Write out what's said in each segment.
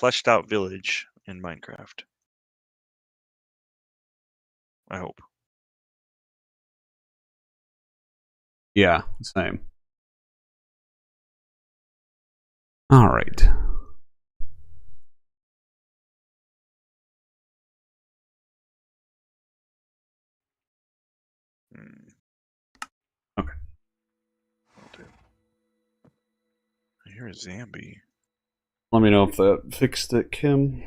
fleshed out village in Minecraft. I hope. Yeah, same. All right. Okay. I hear a zombie. Let me know if that fixed it, Kim.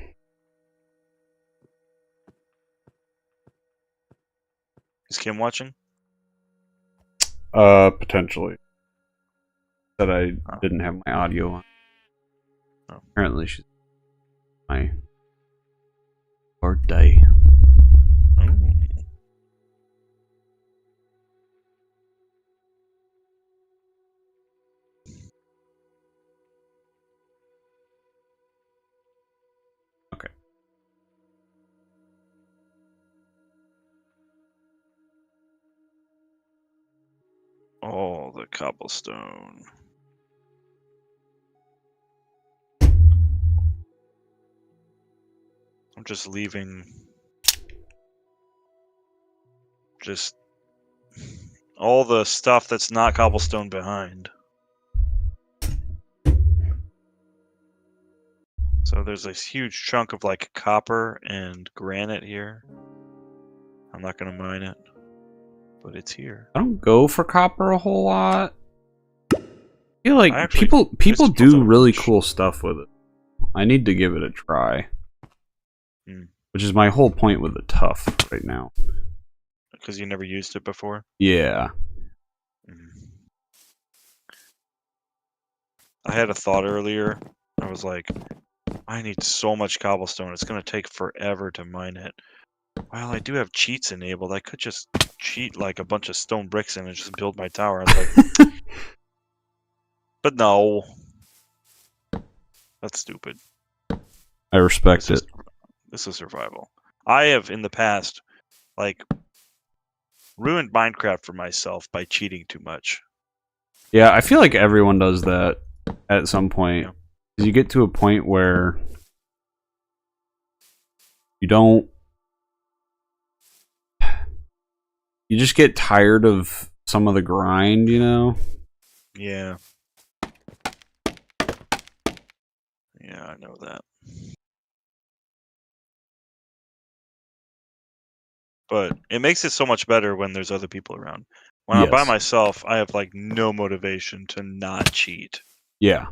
Is Kim watching? Potentially. Said I didn't have my audio on. Oh. Apparently she's my birthday. Oh. Okay. Oh, the cobblestone. I'm just leaving just all the stuff that's not cobblestone behind. So there's this huge chunk of like copper and granite here. I'm not gonna mine it, but it's here. I don't go for copper a whole lot. I feel like actually- people it's do also really rich. cool stuff with it. I need to give it a try. Hmm. Which is my whole point with the tough right now. Because you never used it before? Yeah. I had a thought earlier. I was like, I need so much cobblestone. It's going to take forever to mine it. Well, I do have cheats enabled. I could just cheat like a bunch of stone bricks in and just build my tower. I was like, but no. That's stupid. I respect it. This is survival. I have, in the past, like, ruined Minecraft for myself by cheating too much. Yeah, I feel like everyone does that at some point. Yeah. You get to a point where you don't... You just get tired of some of the grind, you know? Yeah. Yeah, I know that. But it makes it so much better when there's other people around. When I'm by Yes. myself, I have like no motivation to not cheat. Yeah.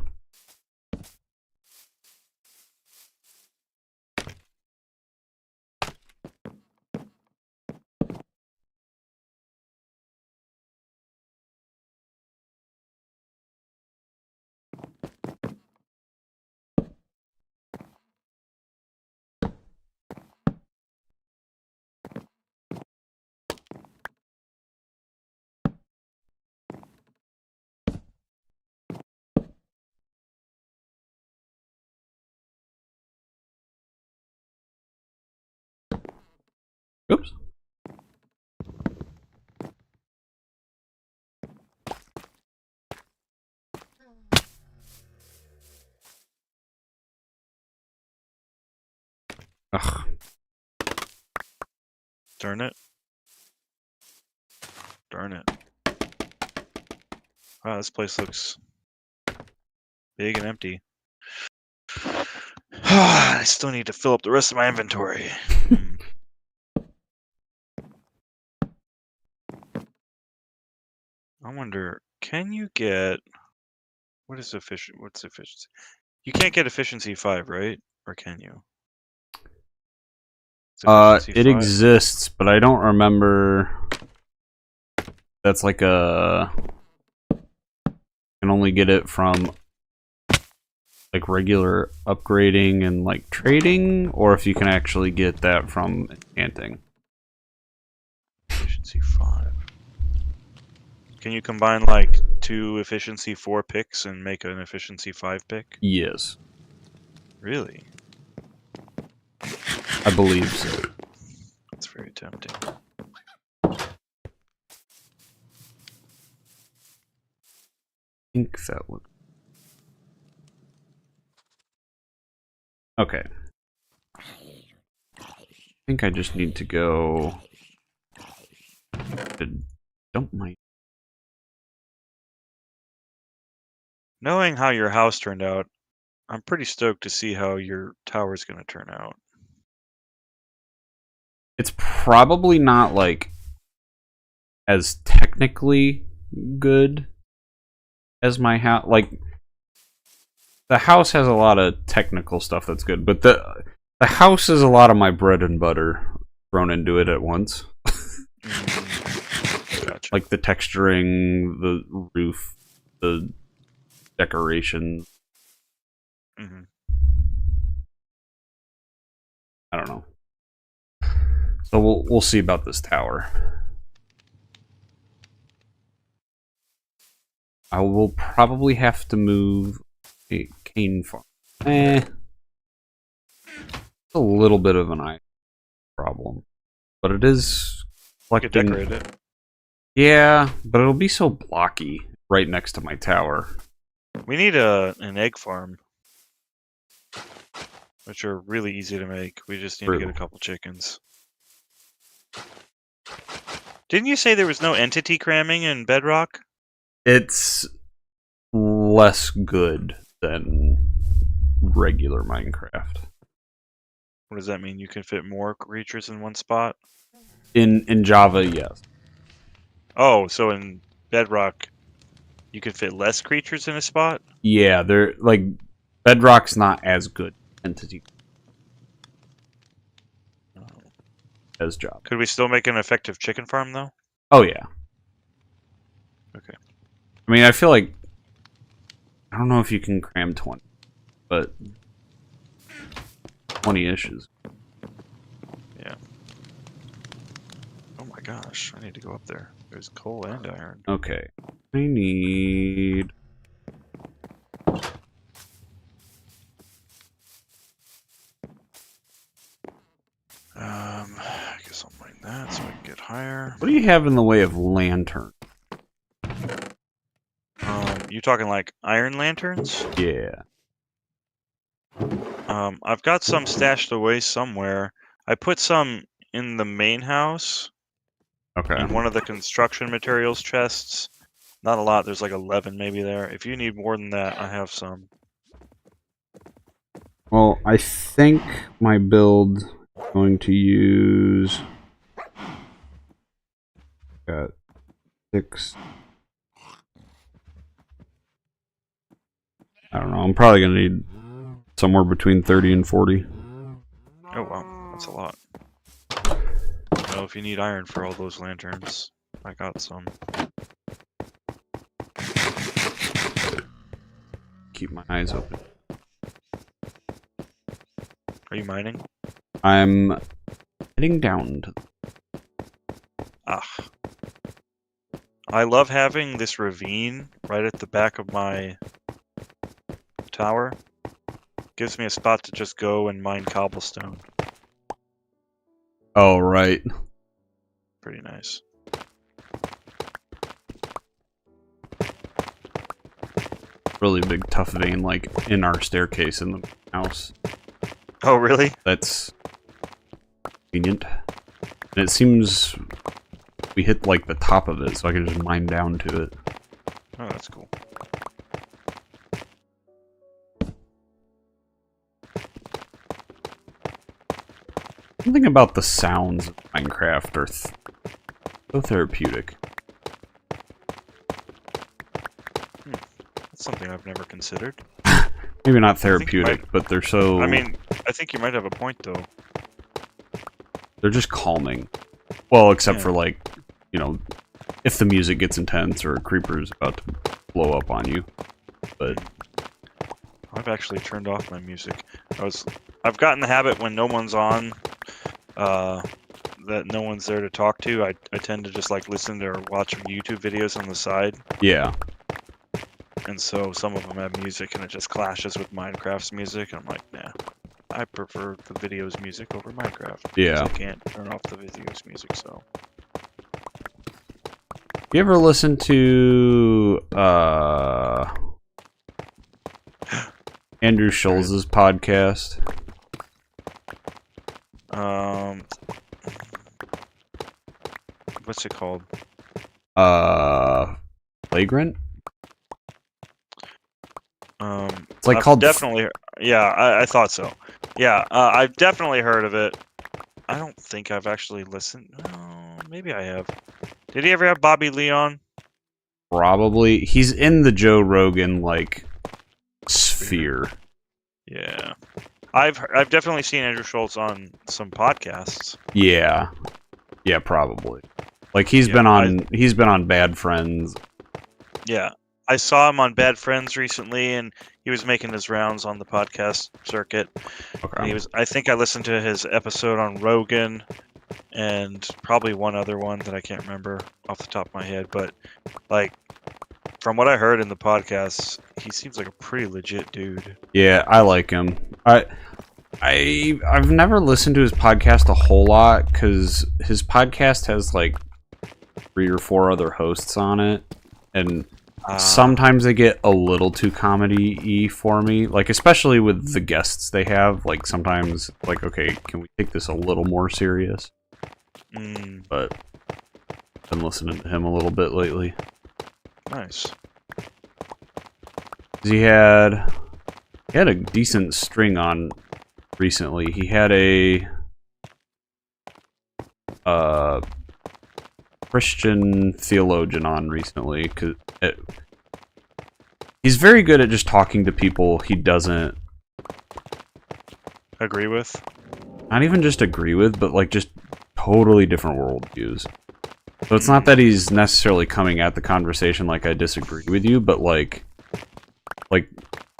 Oops. Ugh. Darn it. Darn it. Wow, this place looks big and empty. I still need to fill up the rest of my inventory. I wonder, can you get... What's efficiency? You can't get efficiency 5, right? Or can you? It exists, but I don't remember. That's like a... can only get it from like regular upgrading and like trading, or if you can actually get that from enchanting. Efficiency 5. Can you combine like 2 efficiency 4 picks and make an efficiency 5 pick? Yes. Really? I believe so. That's very tempting. I think that would... Okay. I think I just need to go to dump my... Knowing how your house turned out, I'm pretty stoked to see how your tower's going to turn out. It's probably not, like, as technically good as my house. Like, the house has a lot of technical stuff that's good, but the house is a lot of my bread and butter thrown into it at once. Gotcha. Like the texturing, the roof, the decoration. Mm-hmm. I don't know. So we'll see about this tower. I will probably have to move a cane farm. It's a little bit of an eye problem, but it is collecting. You could decorate it. Yeah, but it'll be so blocky right next to my tower. We need an egg farm, which are really easy to make. We just need to get a couple chickens. Didn't you say there was no entity cramming in Bedrock? It's less good than regular Minecraft. What does that mean? You can fit more creatures in one spot? In Java, yes. Oh, so in Bedrock, you can fit less creatures in a spot? Yeah, they're like Bedrock's not as good entity as Java. Could we still make an effective chicken farm though? Oh yeah. Okay. I mean, I feel like I don't know if you can cram 20, but 20-ish is. Yeah. Oh my gosh, I need to go up there. There's coal and iron. Okay. I need... I guess I'll mine that so I can get higher. What do you have in the way of lantern? You talking like iron lanterns? Yeah. I've got some stashed away somewhere. I put some in the main house. Okay. In one of the construction materials chests. Not a lot, there's like 11 maybe there. If you need more than that, I have some. Well, I think my build is going to use... Got 6... I don't know, I'm probably going to need somewhere between 30 and 40. Oh wow, that's a lot. I don't know if you need iron for all those lanterns. I got some. Keep my eyes open. Are you mining? I'm heading down to... Ah. I love having this ravine right at the back of my tower. Gives me a spot to just go and mine cobblestone. Oh, right. Pretty nice. Really big, tough vein, like, in our staircase in the house. Oh, really? That's convenient. And it seems we hit, like, the top of it, so I can just mine down to it. Oh, that's cool. Something about the sounds of Minecraft are so therapeutic. That's something I've never considered. Maybe not therapeutic, but they're so... I mean, I think you might have a point, though. They're just calming. Well, except Yeah. for, like, you know, if the music gets intense or a creeper's about to blow up on you. But... I've actually turned off my music. I've gotten the habit when no one's on, that no one's there to talk to. I tend to just like listen to or watch YouTube videos on the side. Yeah. And so some of them have music and it just clashes with Minecraft's music. And I'm like, nah, I prefer the video's music over Minecraft. Yeah. I can't turn off the video's music, so. You ever listen to, Andrew Schulz's podcast? What's it called? Flagrant? It's like I've called definitely. Yeah, I thought so. Yeah, I've definitely heard of it. I don't think I've actually listened. Oh, maybe I have. Did he ever have Bobby Lee on? Probably. He's in the Joe Rogan, like, sphere. Yeah. I've definitely seen Andrew Schultz on some podcasts. Yeah. Yeah, probably. Like, he's been on Bad Friends. Yeah. I saw him on Bad Friends recently, and he was making his rounds on the podcast circuit. Okay. And I think I listened to his episode on Rogan, and probably one other one that I can't remember off the top of my head. But, like, from what I heard in the podcast, he seems like a pretty legit dude. Yeah, I like him. I've never listened to his podcast a whole lot because his podcast has like 3 or 4 other hosts on it, and sometimes they get a little too comedy-y for me. Like, especially with the guests they have. Like, sometimes, like, okay, can we take this a little more serious? But I've been listening to him a little bit lately. Nice. He had a decent string on recently. He had a Christian theologian on recently because he's very good at just talking to people he doesn't agree with. Not even just agree with, but like just totally different worldviews. So it's not that he's necessarily coming at the conversation like I disagree with you, but like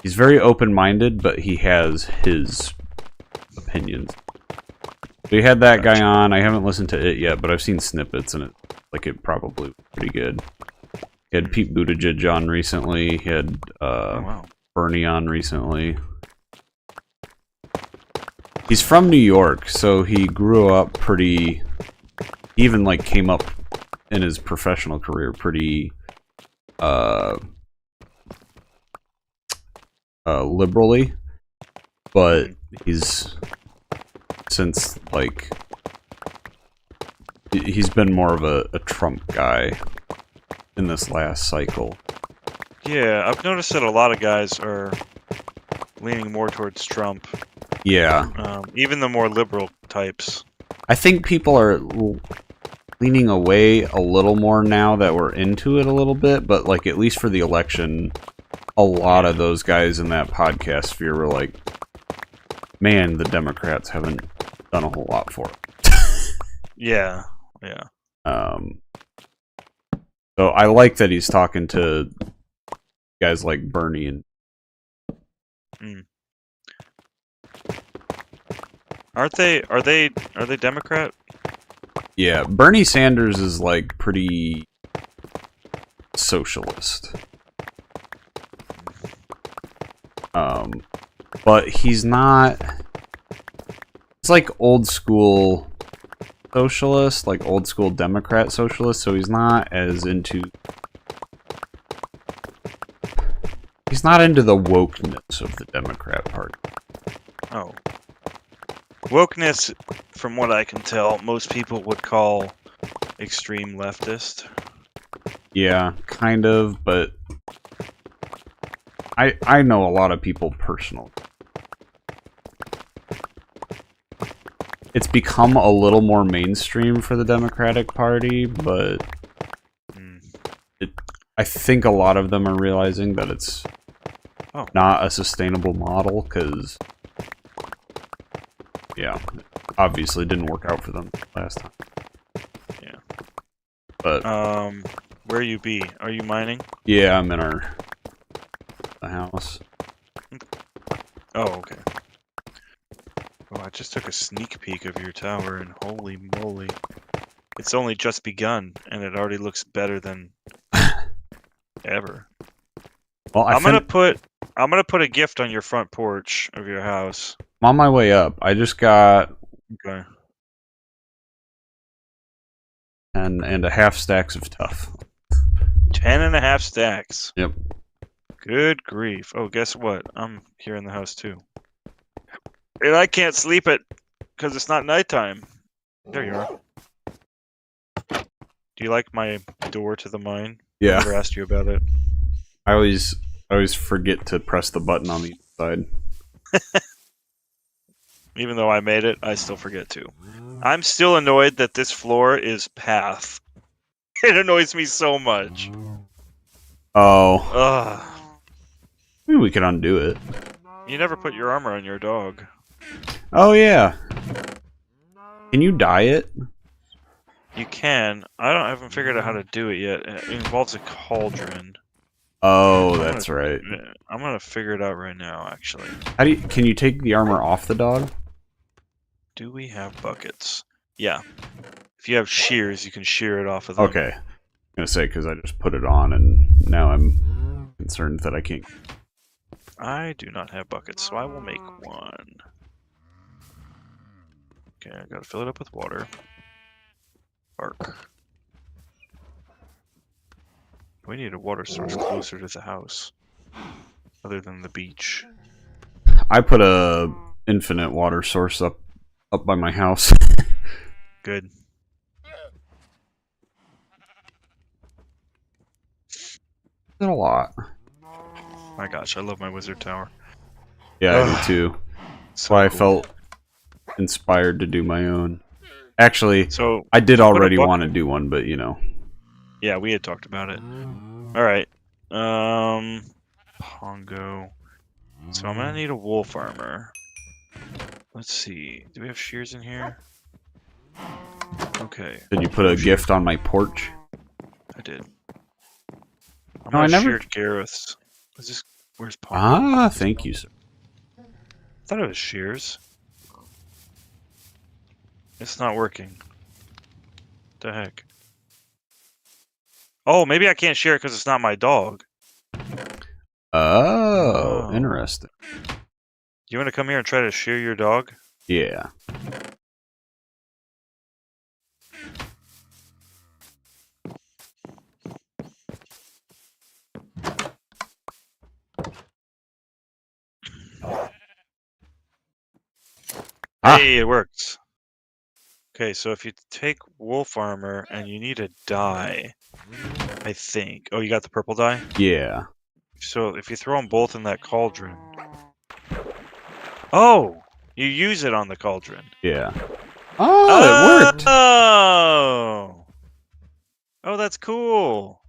he's very open-minded, but he has his opinions. So you had that guy on. I haven't listened to it yet, but I've seen snippets, and it probably was pretty good. He had Pete Buttigieg on recently. He had Bernie on recently. He's from New York, so he grew up pretty... He even like came up in his professional career pretty liberally, but he's since like he's been more of a Trump guy in this last cycle. Yeah, I've noticed that a lot of guys are leaning more towards Trump. Yeah. Even the more liberal types. I think people are leaning away a little more now that we're into it a little bit, but like at least for the election, a lot of those guys in that podcast sphere were like, man, the Democrats haven't done a whole lot for it. Yeah. So I like that he's talking to guys like Bernie and Are they Democrat? Yeah, Bernie Sanders is like pretty socialist. But he's not... It's like old school socialist, like old school Democrat socialist, so he's not as into... He's not into the wokeness of the Democrat Party. Oh. Wokeness, from what I can tell, most people would call extreme leftist. Yeah, kind of, but... I know a lot of people personally. It's become a little more mainstream for the Democratic Party, but I think a lot of them are realizing that it's not a sustainable model, because, yeah, obviously didn't work out for them last time. Yeah. But, where you be? Are you mining? Yeah, I'm in the house. Oh, okay. Well, I just took a sneak peek of your tower, and holy moly. It's only just begun, and it already looks better than ever. Well, I'm gonna put a gift on your front porch of your house. I'm on my way up. I just got 10.5 stacks of tough. 10.5 stacks. Yep. Good grief. Oh, guess what? I'm here in the house too. And I can't sleep it because it's not nighttime. There you are. Do you like my door to the mine? I Yeah. never asked you about it. I always forget to press the button on the inside. Even though I made it, I still forget to. I'm still annoyed that this floor is path. It annoys me so much. Oh. Ugh. Maybe we could undo it. You never put your armor on your dog. Oh yeah. Can you dye it? You can. I haven't figured out how to do it yet. It involves a cauldron. Oh, that's right. I'm gonna figure it out right now, actually. How do you, can you take the armor off the dog? Do we have buckets? Yeah. If you have shears, you can shear it off of them. Okay. I'm gonna say because I just put it on and now I'm concerned that I can't. I do not have buckets, so I will make one. Okay, I gotta fill it up with water. Bark. We need a water source closer to the house. Other than the beach. I put a infinite water source up by my house. Good. A lot. My gosh, I love my wizard tower. Yeah, I do too. That's So why I cool. felt inspired to do my own. Actually, So I did put a already bucket- want to do one, but you know. Yeah, we had talked about it. Alright. Pongo. So I'm gonna need a wolf armor. Let's see. Do we have shears in here? Okay. Did you put a gift on my porch? I did. I'm No, I gonna never- shear Gareth's. Is this where's Pongo? Ah, thank you, sir. I thought it was shears. It's not working. What the heck? Oh, maybe I can't share it because it's not my dog. Oh, Oh. interesting. You want to come here and try to shear your dog? Yeah. Ah. Hey, it works. Okay, so if you take wolf armor and you need a dye, I think. Oh, you got the purple dye? Yeah. So if you throw them both in that cauldron. Oh! You use it on the cauldron. Yeah. Oh, it worked. Oh! Oh, that's cool.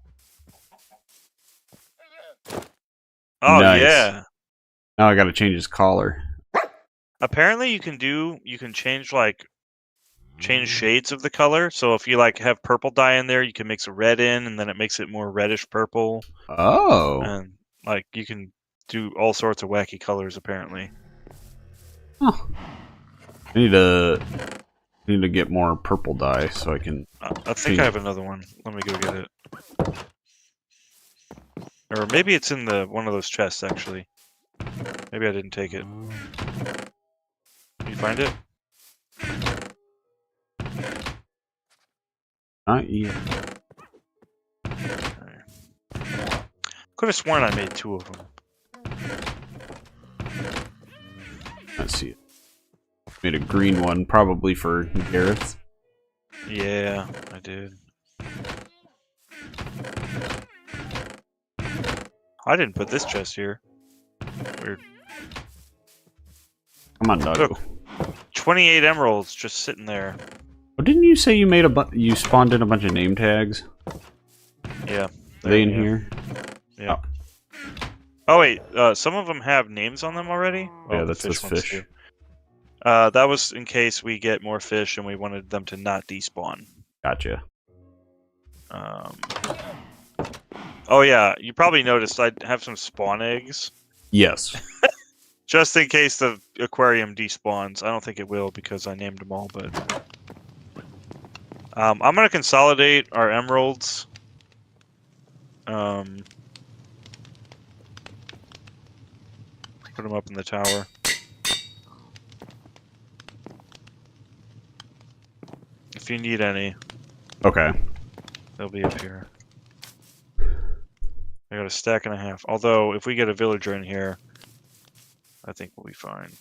Oh, Nice. yeah. Now I gotta change his collar. Apparently you can change shades of the color. So if you like have purple dye in there, you can mix a red in and then it makes it more reddish purple. Oh. And like you can do all sorts of wacky colors apparently. Huh. I need to get more purple dye so I can. I think I have another one. Let me go get it. Or maybe it's in one of those chests actually. Maybe I didn't take it. Can you find it? Not yet. Could have sworn I made 2 of them. Let's see it. Made a green one, probably for Gareth. Yeah, I did. I didn't put this chest here. Weird. Come on, doggo. Look. 28 emeralds just sitting there. Oh, didn't you say you made you spawned in a bunch of name tags? Yeah. Are they in here? Yeah. Oh wait, some of them have names on them already? Yeah, Oh, that's the ones fish. too. That was in case we get more fish and we wanted them to not despawn. Gotcha. Oh yeah, you probably noticed I have some spawn eggs. Yes. Just in case the aquarium despawns. I don't think it will because I named them all, but... I'm gonna consolidate our emeralds. Put them up in the tower. If you need any, Okay. they'll be up here. I got a stack and a half. Although, if we get a villager in here, I think we'll be fine.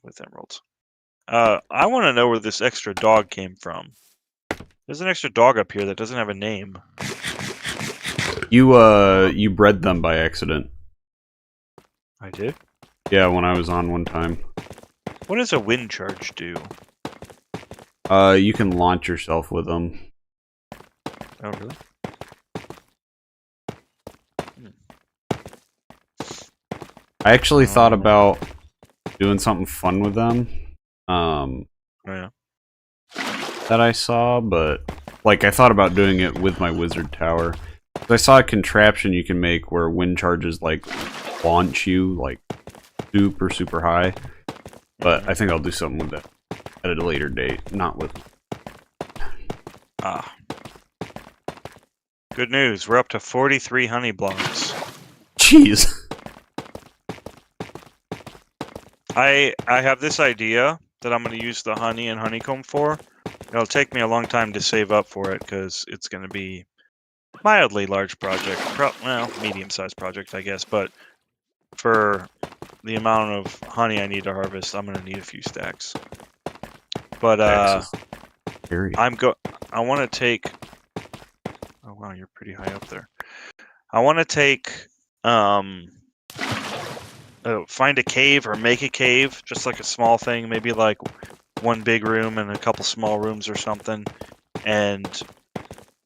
With emeralds. I want to know where this extra dog came from. There's an extra dog up here that doesn't have a name. You bred them by accident. I did? Yeah, when I was on one time. What does a wind charge do? You can launch yourself with them. Oh, really? I actually thought about doing something fun with them. Oh, yeah. That I saw, but like I thought about doing it with my wizard tower. I saw a contraption you can make where wind charges like launch you like super high. But I think I'll do something with that at a later date, not with. Ah. Good news, we're up to 43 honey blocks. Jeez. I have this idea that I'm going to use the honey and honeycomb for. It'll take me a long time to save up for it because it's going to be mildly large project. Well, medium-sized project, I guess. But for the amount of honey I need to harvest, I'm going to need a few stacks. But I want to take. Oh wow, you're pretty high up there. I want to take find a cave or make a cave, just like a small thing, maybe like one big room and a couple small rooms or something. And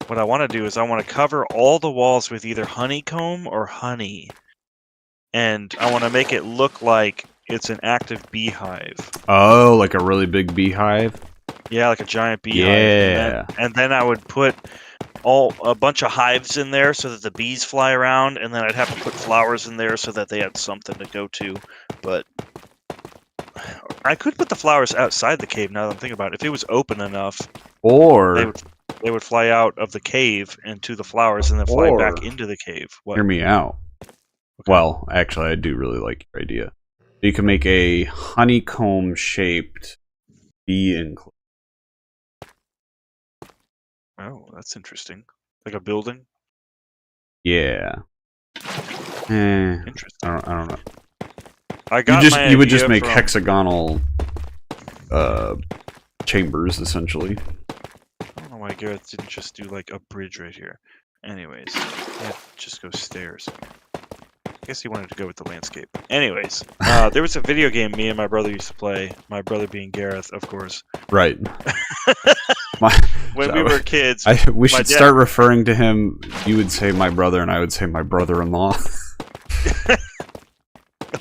what I want to do is I want to cover all the walls with either honeycomb or honey. And I want to make it look like it's an active beehive. Oh, like a really big beehive? Yeah, like a giant beehive. Yeah. And then I would put a bunch of hives in there so that the bees fly around, and then I'd have to put flowers in there so that they had something to go to. But I could put the flowers outside the cave now that I'm thinking about it. If it was open enough, or they would fly out of the cave into the flowers and then fly back into the cave. What? Hear me out. Okay. Well, actually, I do really like your idea. You can make a honeycomb-shaped bee enclosure. Oh, that's interesting. Like a building? Yeah. Interesting. I don't know. I got you would just make hexagonal chambers, essentially. I don't know why Gareth didn't just do like a bridge right here. Anyways, yeah, just go stairs. I guess he wanted to go with the landscape. Anyways, there was a video game me and my brother used to play. My brother being Gareth, of course. Right. When we were kids. We should start referring to him. You would say my brother, and I would say my brother-in-law.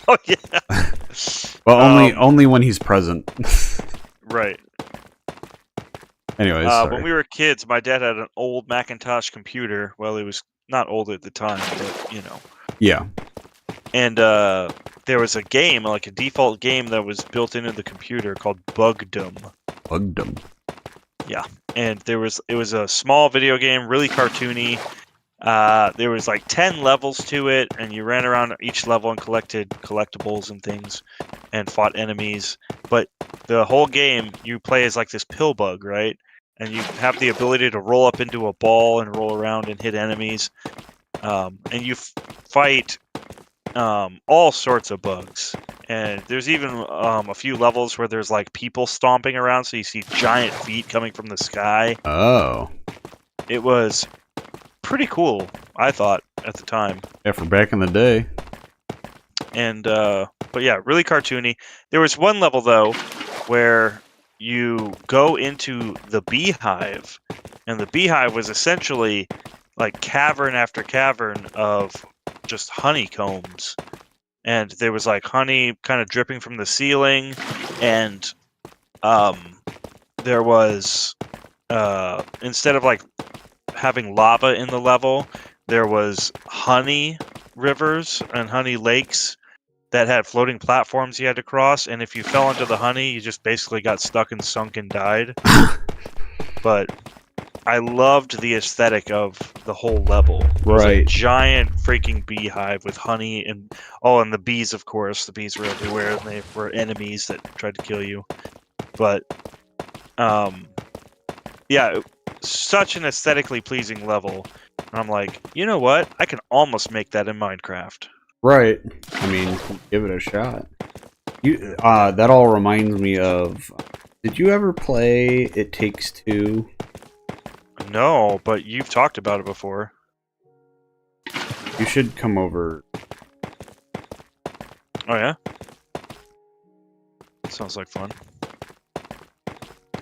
Oh yeah. Well, only when he's present. Right. Anyways, when we were kids, my dad had an old Macintosh computer. Well, it was not old at the time, but you know. Yeah. And there was a game, like a default game that was built into the computer called Bugdom. Bugdom. Yeah. And it was a small video game, really cartoony. There was like 10 levels to it, and you ran around each level and collected collectibles and things and fought enemies. But the whole game, you play as like this pill bug, right? And you have the ability to roll up into a ball and roll around and hit enemies. And you fight all sorts of bugs. And there's even a few levels where there's like people stomping around, so you see giant feet coming from the sky. Oh. It was pretty cool, I thought, at the time. Yeah, for back in the day. And, but yeah, really cartoony. There was one level, though, where you go into the beehive, and the beehive was essentially like cavern after cavern of just honeycombs. And there was like honey kind of dripping from the ceiling, and there was, instead of like having lava in the level, there was honey rivers and honey lakes that had floating platforms you had to cross, and if you fell into the honey, you just basically got stuck and sunk and died. But I loved the aesthetic of the whole level. It was a giant freaking beehive with honey and the bees, of course. The bees were everywhere, and they were enemies that tried to kill you. But yeah, such an aesthetically pleasing level. And I'm like, you know what? I can almost make that in Minecraft. Right. I mean, give it a shot. You that all reminds me of. Did you ever play It Takes Two? No, but you've talked about it before. You should come over. Oh yeah? Sounds like fun.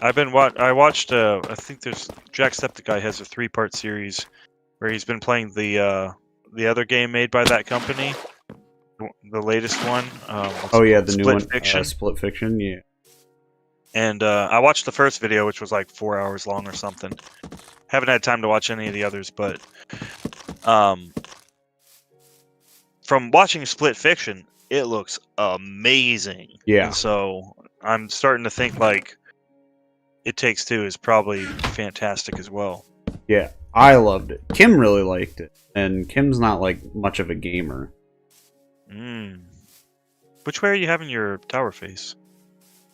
I watched I think there's Jacksepticeye has a 3-part series where he's been playing the other game made by that company. The latest one. What's Oh it yeah, called? the new Split one, Fiction. Split Fiction. Yeah. And I watched the first video, which was like 4 hours long or something. Haven't had time to watch any of the others, but from watching Split Fiction, it looks amazing. Yeah. And so I'm starting to think like It Takes Two is probably fantastic as well. Yeah, I loved it. Kim really liked it, and Kim's not like much of a gamer. Which way are you having your tower face?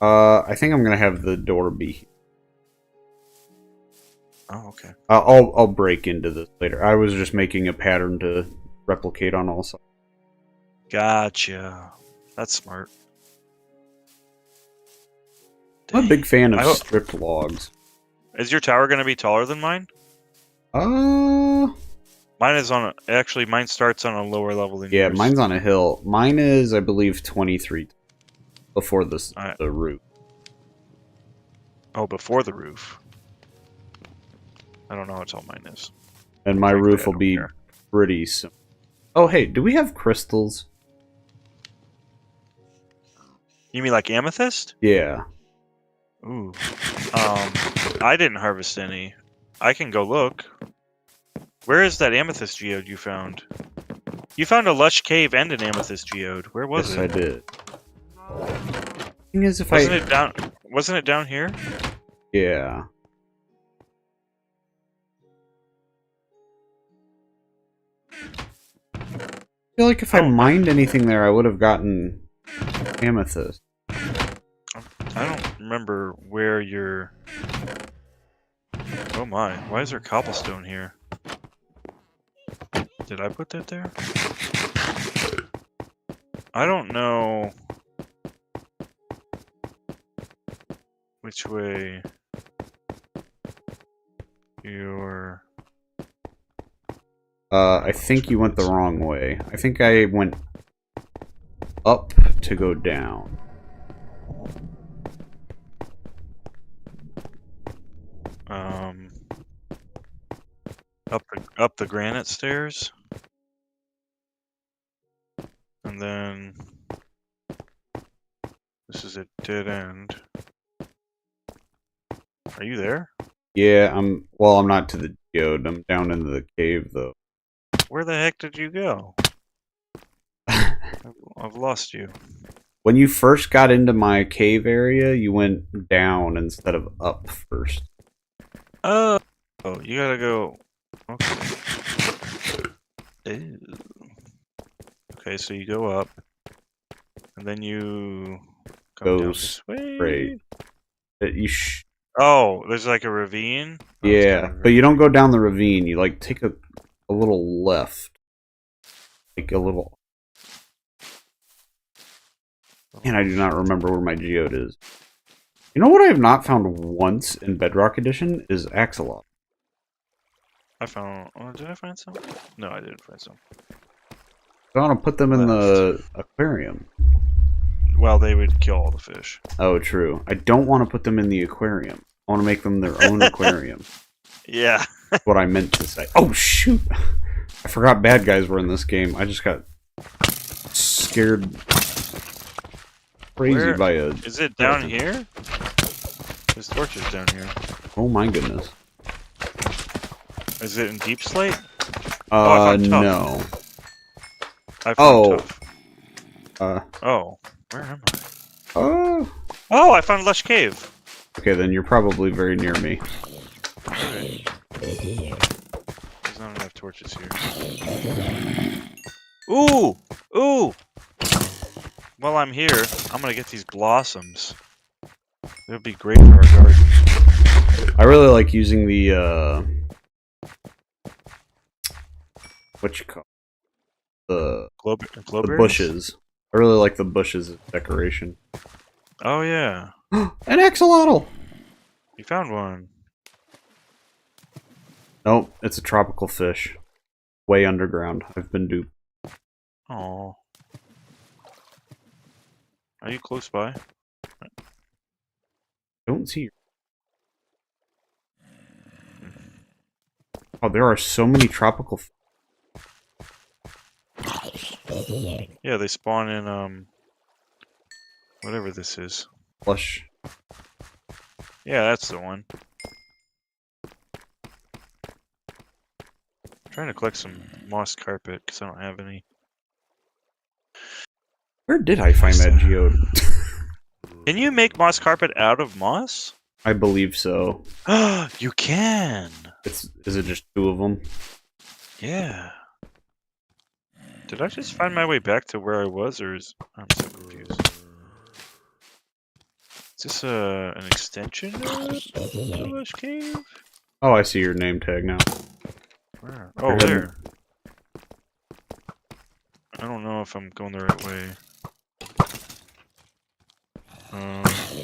I think I'm gonna have the door be. Oh, okay. I'll break into this later. I was just making a pattern to replicate on all sides. Gotcha. That's smart. I'm a big fan of I hope- stripped logs. Is your tower going to be taller than mine? Mine is on mine starts on a lower level than yeah, yours. mine's on a hill. Mine is, I believe, 23 before the roof. Oh, before the roof. I don't know how tall mine is. And my Frankly, roof will be pretty simple. Oh, hey, do we have crystals? You mean like amethyst? Yeah. Ooh. I didn't harvest any. I can go look. Where is that amethyst geode you found? You found a lush cave and an amethyst geode. Where was Yes, it? I did. Thing is, if Wasn't it down? Wasn't it down here? Yeah. I feel like if I mined anything there, I would have gotten amethyst. I don't remember where you're... Oh my, why is there cobblestone here? Did I put that there? I don't know which way you're... I think you went the wrong way. I think I went up to go down. Up the granite stairs, and then this is a dead end. Are you there? Yeah, I'm not to the geode. I'm down into the cave though. Where the heck did you go? I've lost you. When you first got into my cave area, you went down instead of up first. Oh, you gotta go. Okay. Ew. Okay, so you go up, and then you come down this way. Oh, there's like a ravine? Oh, yeah, but you don't go down the ravine. You like take a little left. Like a little... And I do not remember where my geode is. You know what I have not found once in Bedrock Edition is axolotl. I found... Oh, did I find some? No, I didn't find some. I want to put them in the aquarium. Well, they would kill all the fish. Oh, true. I don't want to put them in the aquarium. I want to make them their own aquarium. Yeah. That's what I meant to say. Oh, shoot! I forgot bad guys were in this game. I just got scared crazy by a... Is it down here? There's torches down here. Oh my goodness. Is it in Deep Slate? No. I found tough. Oh, where am I? Oh, I found Lush Cave. Okay, then you're probably very near me. Alright. There's not enough torches here. Ooh! Ooh! While I'm here, I'm gonna get these blossoms. It'll be great for our garden. I really like using the, what you call the bushes. I really like the bushes as decoration. Oh yeah. An axolotl! You found one. Nope, it's a tropical fish. Way underground. I've been duped. Oh. Are you close by? Don't see. Oh, there are so many tropical Yeah, they spawn in, whatever this is. flesh. Yeah, that's the one. I'm trying to collect some moss carpet, because I don't have any. Where did I find that geode? Can you make moss carpet out of moss? I believe so. You can! Is it just 2 of them? Yeah. Did I just find my way back to where I was, or is... I'm so confused. Is this an extension of the Lush Cave? Oh, I see your name tag now. Where? Oh, there. I don't know if I'm going the right way.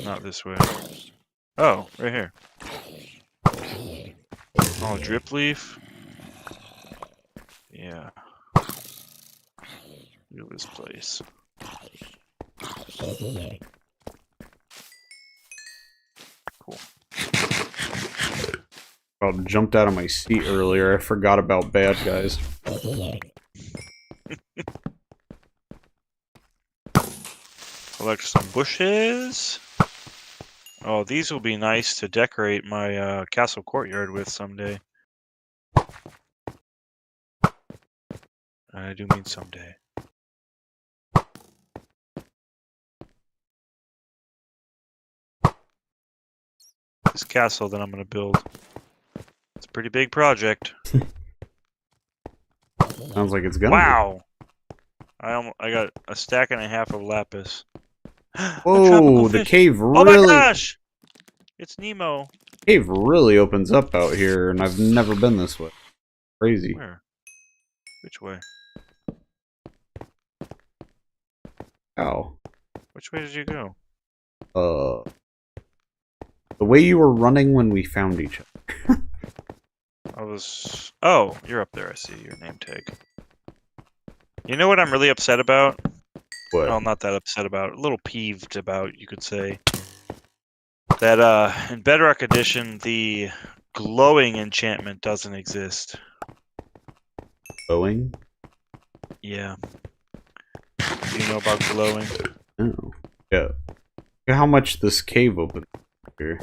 Not this way. Oh, right here. Oh, drip leaf? Yeah. Look at this place. Cool. I jumped out of my seat earlier. I forgot about bad guys. Collect some bushes. Oh, these will be nice to decorate my castle courtyard with someday. I do mean someday. This castle that I'm going to build. It's a pretty big project. Sounds like it's gonna Wow! I got a stack and a half of lapis. Whoa, the cave really... Oh my gosh! It's Nemo. Cave really opens up out here, and I've never been this way. Crazy. Where? Which way? Ow. Which way did you go? The way you were running when we found each other. I was... Oh, you're up there. I see your name tag. You know what I'm really upset about? What? Well, not that upset about. A little peeved about, you could say. That, in Bedrock Edition, the glowing enchantment doesn't exist. Glowing? Yeah. Do you know about glowing? Oh. Yeah. Look at how much this cave opens here.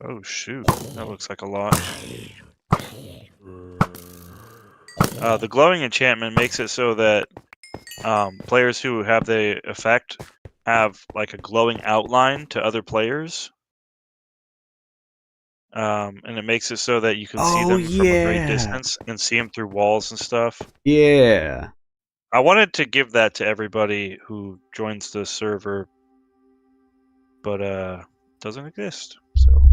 Oh, shoot. That looks like a lot. The glowing enchantment makes it so that players who have the effect have like a glowing outline to other players. And it makes it so that you can see them from a great distance and see them through walls and stuff. Yeah. I wanted to give that to everybody who joins the server, but it doesn't exist, so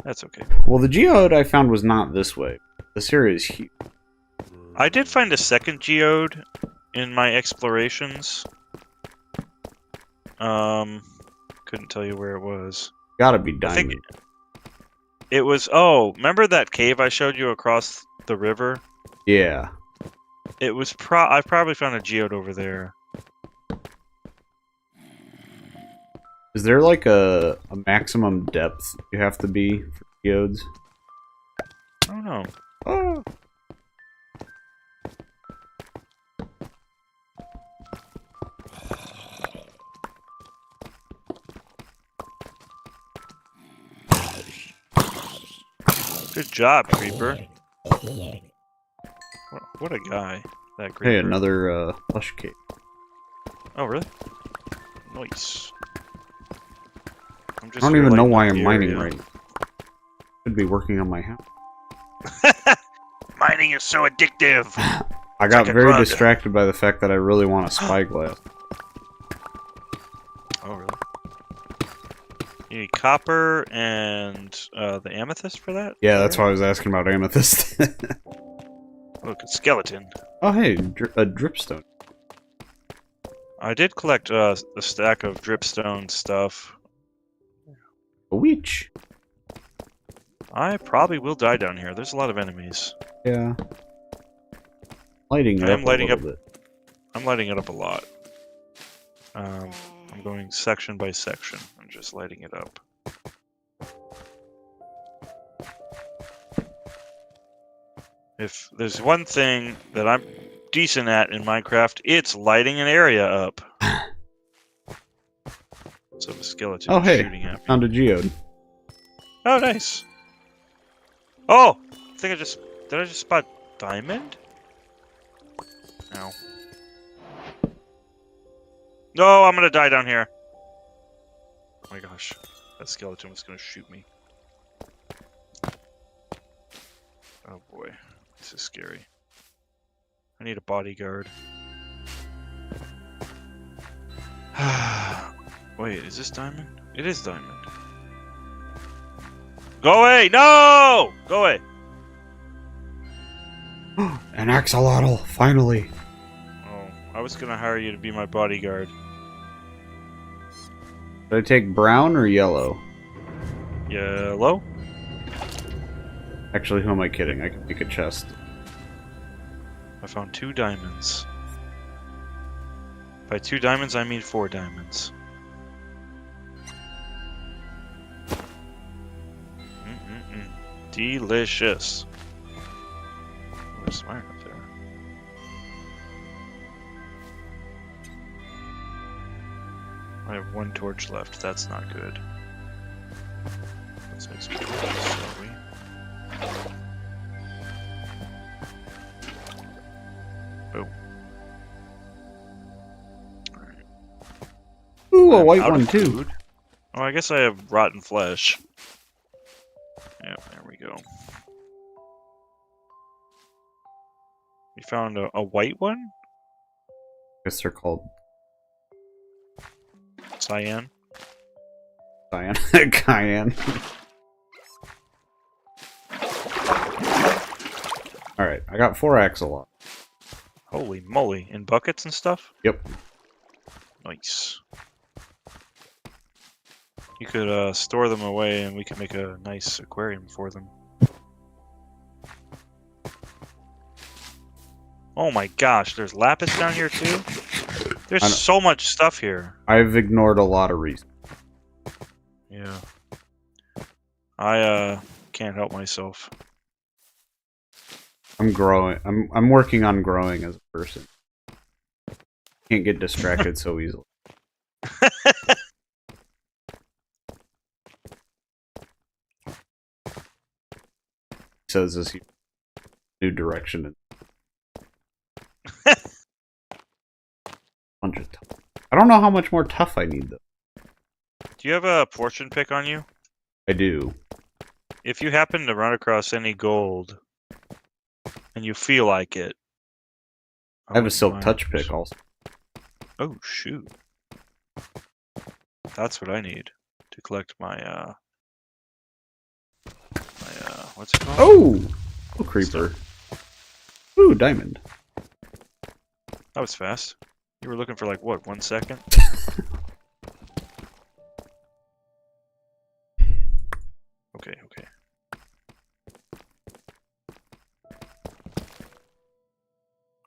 that's okay. Well, the geode I found was not this way. This area is huge. I did find a second geode in my explorations. Couldn't tell you where it was. Gotta be I think diamond. it was... Oh, remember that cave I showed you across the river? Yeah. It was I probably found a geode over there. Is there like a maximum depth you have to be for geodes? I don't know. Oh. Good job, Creeper. What a guy, that Creeper. Hey, another plush cave. Oh, really? Nice. I don't even know why I'm mining right now. Should be working on my house. Mining is so addictive. I got very distracted by the fact that I really want a spyglass. Oh, really? You need copper and the amethyst for that? Yeah, that's why I was asking about amethyst. Look, a skeleton. Oh, hey, a dripstone. I did collect a stack of dripstone stuff. A witch. I probably will die down here. There's a lot of enemies. Yeah. Lighting it I up am lighting a little bit. I'm lighting it up a lot. I'm going section by section. I'm just lighting it up. If there's one thing that I'm decent at in Minecraft, it's lighting an area up. So the skeleton is shooting at me. Found a geode. Oh, nice. Oh! I think did I just spot diamond? Ow. No, I'm gonna die down here. Oh my gosh. That skeleton was gonna shoot me. Oh boy. This is scary. I need a bodyguard. Wait, is this diamond? It is diamond. Go away! No! Go away! An axolotl, finally. Oh, I was gonna hire you to be my bodyguard. Did I take brown or yellow? Yellow? Actually, who am I kidding? I can pick a chest. I found 2 diamonds. By 2 diamonds, I mean 4 diamonds. Delicious. There's some iron up there. I have 1 torch left. That's not good. Let's make some torches, shall we? Boom. Alright. Ooh, a I'm white out one of too. food. Oh, I guess I have rotten flesh. Yep, there we go. We found a white one? Guess they're called Cyan. cyan. Cayenne. Alright, I got 4 axolotl. Holy moly. In buckets and stuff? Yep. Nice. You could store them away and we could make a nice aquarium for them. Oh my gosh, there's lapis down here too? There's so much stuff here. I've ignored a lot of reasons. Yeah. I can't help myself. I'm growing. I'm working on growing as a person. Can't get distracted so easily. Says this new direction. Bunch of tough. I don't know how much more tough I need though. Do you have a fortune pick on you? I do. If you happen to run across any gold and you feel like it, I have a silk touch pick also. Oh shoot. That's what I need to collect my what's it called? Oh, creeper. Ooh, diamond. That was fast. You were looking for like what, 1 second? Okay.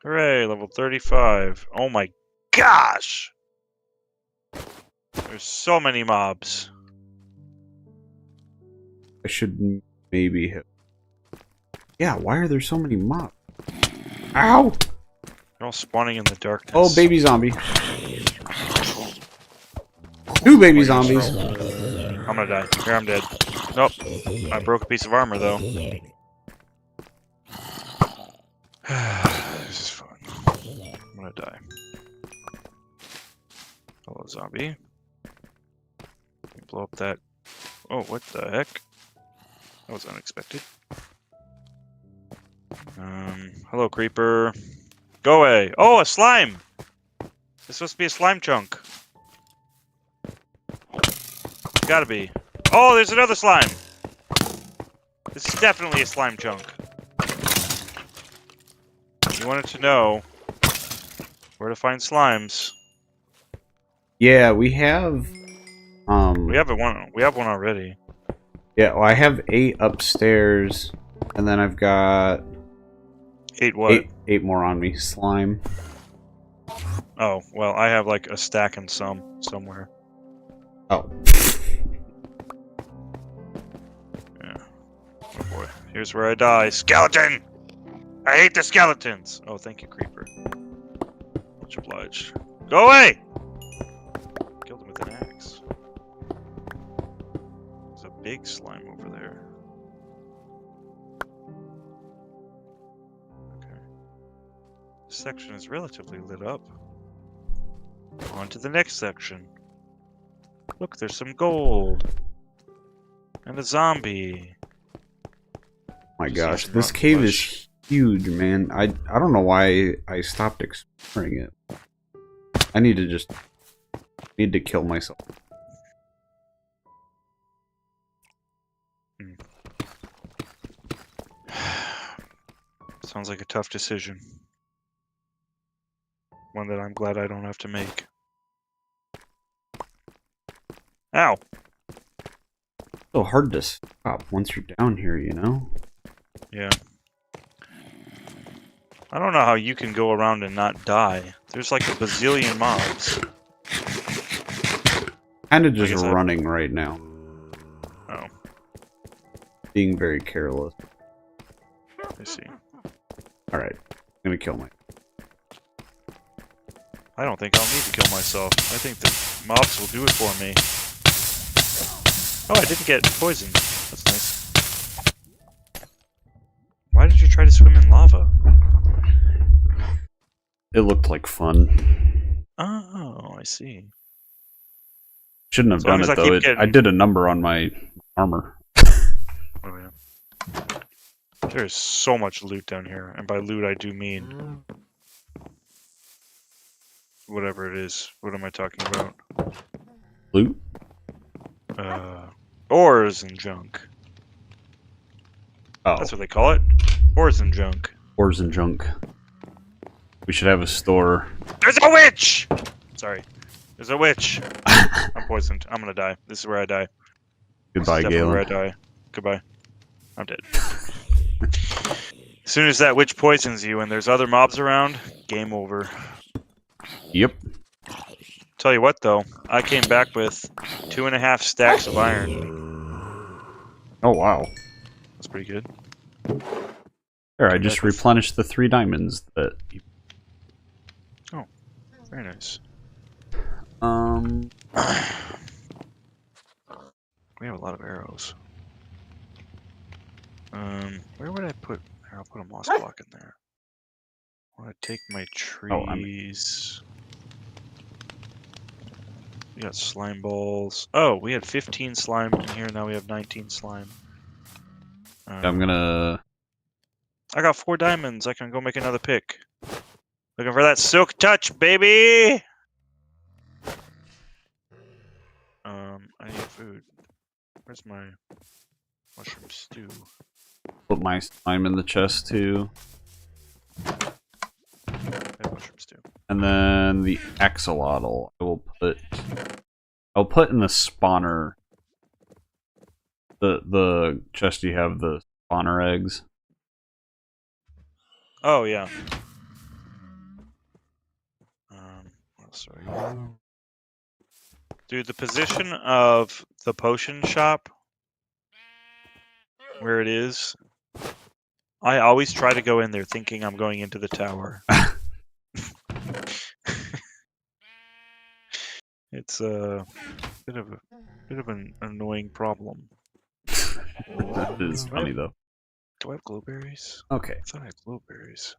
Hooray, level 35. Oh my gosh! There's so many mobs. I should maybe hit. Yeah, why are there so many mobs? Ow! They're all spawning in the darkness. Oh, baby zombie. 2 baby zombies. I'm gonna die. Here, I'm dead. Nope. I broke a piece of armor, though. This is fun. I'm gonna die. Hello, zombie. Blow up that... Oh, what the heck? That was unexpected. Hello, creeper. Go away. Oh, a slime! It's supposed to be a slime chunk. Gotta be. Oh, there's another slime! This is definitely a slime chunk. You wanted to know where to find slimes. Yeah, we have We have one. We have one already. Yeah, well, I have 8 upstairs, and then I've got 8 what? eight more on me. Slime. Oh, well, I have like a stack and some somewhere. Oh. Yeah. Oh boy. Here's where I die. Skeleton! I hate the skeletons! Oh, thank you, Creeper. Much obliged. Go away! Killed him with an axe. There's a big slime over there. Okay. This section is relatively lit up. On to the next section. Look, there's some gold. And a zombie. My Just gosh, using this rotten cave flesh. is huge, man. I don't know why I stopped exploring it. I need to kill myself. Sounds like a tough decision. One that I'm glad I don't have to make. Ow! So hard to stop once you're down here, you know? Yeah. I don't know how you can go around and not die. There's like a bazillion mobs. Kinda just guess running right now. Oh, Being very careless. I see. Alright. I'm gonna kill my... I don't think I'll need to kill myself. I think the mobs will do it for me. Oh, I didn't get poisoned. That's nice. Why did you try to swim in lava? It looked like fun. Oh, I see. Shouldn't have As long done as it I though. keep getting- I did a number on my armor. Oh, yeah. There's so much loot down here. And by loot, I do mean... whatever it is. What am I talking about? Loot? Ores and junk. Oh, That's what they call it. Ores and junk. ores and junk. We should have a store. There's a witch! Sorry. There's a witch. I'm poisoned. I'm gonna die. This is where I die. Goodbye, This is definitely where I Galen. die. Goodbye. I'm dead. As soon as that witch poisons you and there's other mobs around, game over. Yep. Tell you what, though. I came back with 2.5 stacks of iron. Oh, wow. That's pretty good. There, I just back with- replenished the 3 diamonds that... Very nice. We have a lot of arrows. Where would I put... Here, I'll put a moss block in there. I want to take my trees. We got slime balls. Oh, we had 15 slime in here. Now we have 19 slime. I'm gonna... I got 4 diamonds. I can go make another pick. Looking for that silk touch, baby! I need food. Where's my mushroom stew? Put my slime in the chest, too. I have mushroom stew. And then the axolotl. I'll put in the spawner. The chest you have the spawner eggs. Oh, yeah. What else do I got? Dude, the position of the potion shop, where it is, I always try to go in there thinking I'm going into the tower. It's a bit of an annoying problem. That is funny, though. Do I have glowberries? Okay. I thought I had glowberries.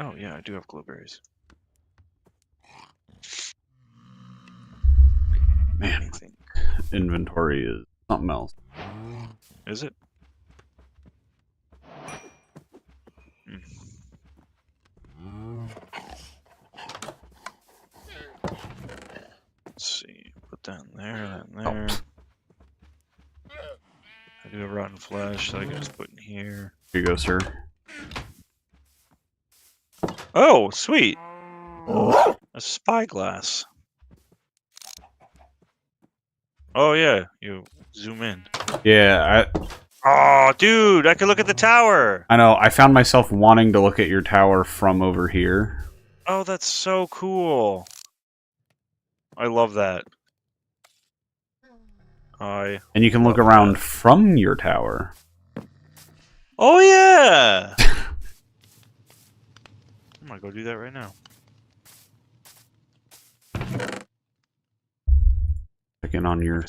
Oh yeah, I do have glowberries. Man, I think. inventory is something else. Is it? Let's see. Put that in there, that in there. I do have rotten flesh that I can just put in here. Here you go, sir. Oh, sweet. A spyglass. Oh yeah, you zoom in. Yeah, Oh, dude, I can look at the tower. I know. I found myself wanting to look at your tower from over here. Oh, that's so cool. I love that. I And you can look love around that. from your tower. Oh yeah. I'm gonna go do that right now. Checking on I have your a,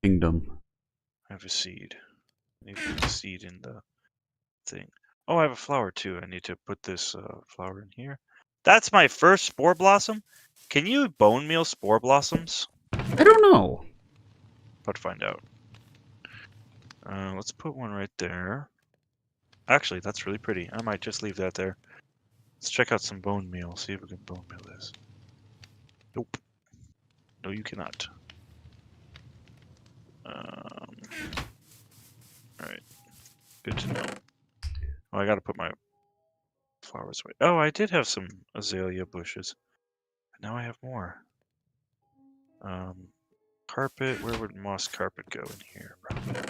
kingdom. I have a seed. I need to put the seed in the thing. Oh, I have a flower too. I need to put this flower in here. That's my first spore blossom. Can you bone meal spore blossoms? I don't know. About to find out. Let's put one right there. Actually, that's really pretty. I might just leave that there. Let's check out some bone meal. See if we can bone meal this. Nope. No, you cannot. Alright. Good to know. Oh, I gotta put my flowers away. Oh, I did have some azalea bushes. But now I have more. Carpet. Where would moss carpet go in here? Probably.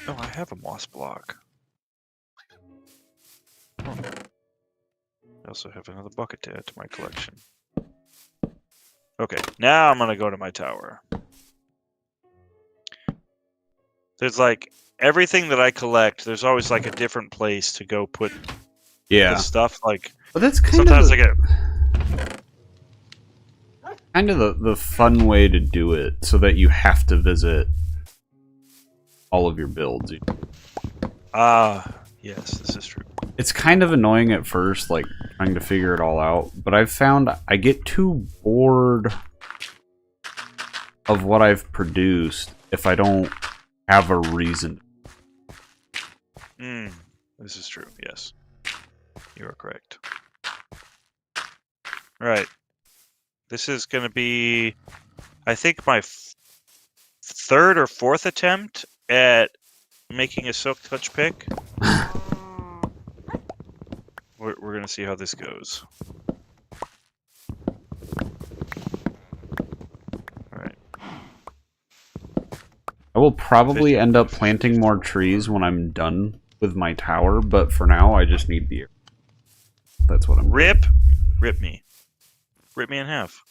Oh, I have a moss block. Oh. I also have another bucket to add to my collection. Okay, now I'm gonna go to my tower. There's like everything that I collect, there's always like a different place to go put Yeah. the stuff. Like But that's kind sometimes I of get the fun way to do it, so that you have to visit all of your builds. yes, this is true. It's kind of annoying at first, like trying to figure it all out, but I've found I get too bored of what I've produced if I don't have a reason. This is true, yes. You are correct. Right. This is gonna be, I think, my third or fourth attempt at making a silk touch pick. We're gonna see how this goes. Alright. I will probably end up planting more trees when I'm done with my tower, but for now I just need the air. That's what I'm Rip me. Rip me in half.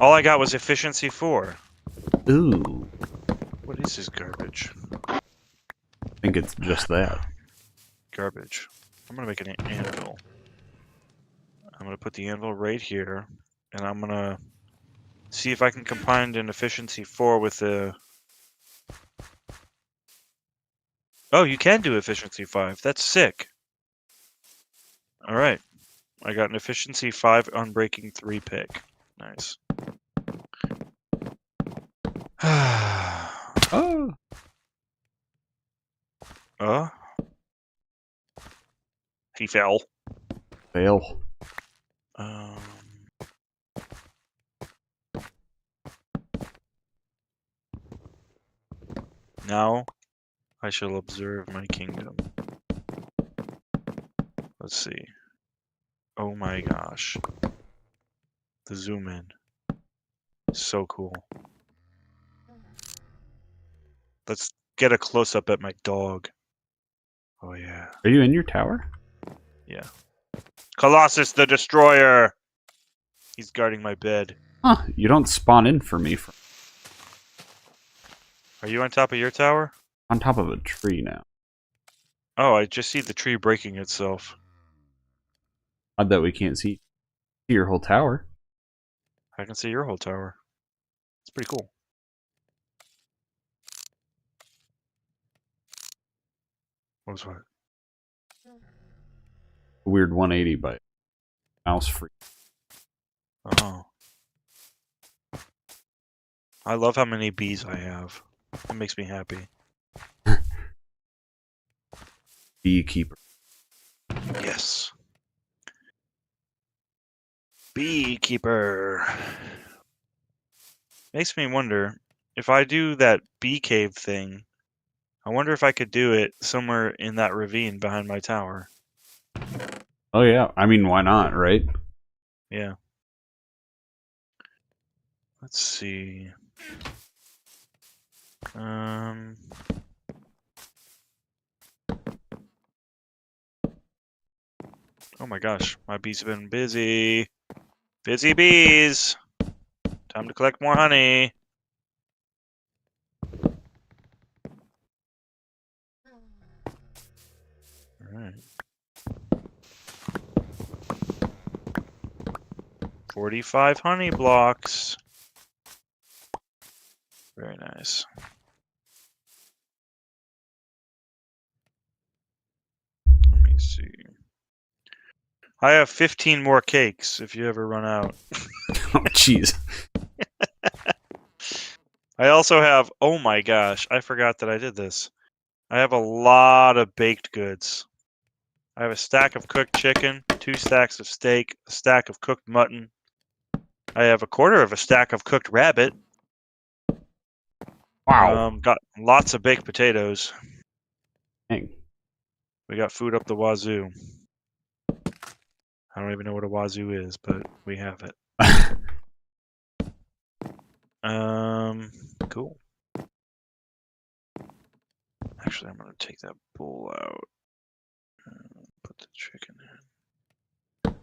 All I got was efficiency 4. Ooh. What is this garbage? I think it's just that. Garbage. I'm gonna make an anvil. I'm gonna put the anvil right here, and I'm gonna see if I can combine an efficiency 4 with the... Oh, you can do efficiency 5. That's sick. Alright. I got an efficiency 5 unbreaking 3 pick. Nice. Oh. He fell. Fail. Now I shall observe my kingdom. Let's see. Oh my gosh. The zoom in. So cool. Let's get a close up at my dog. Oh yeah. Are you in your tower? Yeah. Colossus the Destroyer! He's guarding my bed. Huh, you don't spawn in for me Are you on top of your tower? on top of a tree now. Oh, I just see the tree breaking itself. Odd that we can't see your whole tower. I can see your whole tower. It's pretty cool. What was what? A weird 180 by mouse free. Oh. I love how many bees I have. That makes me happy. Beekeeper. Yes. Beekeeper. Makes me wonder, if I do that bee cave thing, I wonder if I could do it somewhere in that ravine behind my tower. Oh yeah, I mean, why not, right? Yeah. Let's see. Oh my gosh, my bees have been busy. Busy bees. Time to collect more honey. All right. 45 honey blocks. Very nice. Let me see. I have 15 more cakes if you ever run out. Oh jeez. I also have, oh my gosh, I forgot that I did this. I have a lot of baked goods. I have a stack of cooked chicken, 2 stacks of steak, a stack of cooked mutton. I have a quarter of a stack of cooked rabbit. Wow. Got lots of baked potatoes. Dang. We got food up the wazoo. I don't even know what a wazoo is, but we have it. Cool. Actually, I'm gonna take that bowl out. Put the chicken in. I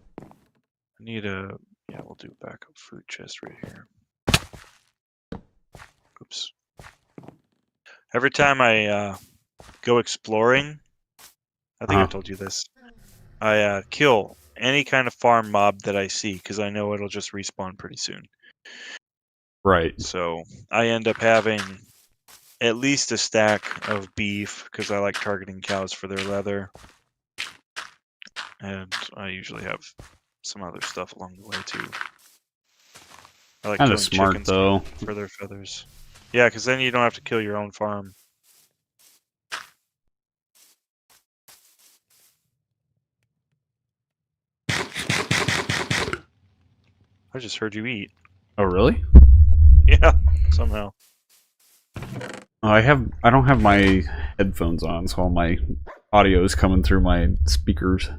need a, yeah, we'll do backup food chest right here. Oops. Every time I go exploring, I think I told you this, I kill any kind of farm mob that I see because I know it'll just respawn pretty soon. Right. So I end up having at least a stack of beef because I like targeting cows for their leather. And I usually have some other stuff along the way too. I like Kind of killing smart chickens though. for their feathers. Yeah, because then you don't have to kill your own farm. I just heard you eat. Oh really? Yeah, somehow. Oh, I don't have my headphones on, so all my audio is coming through my speakers.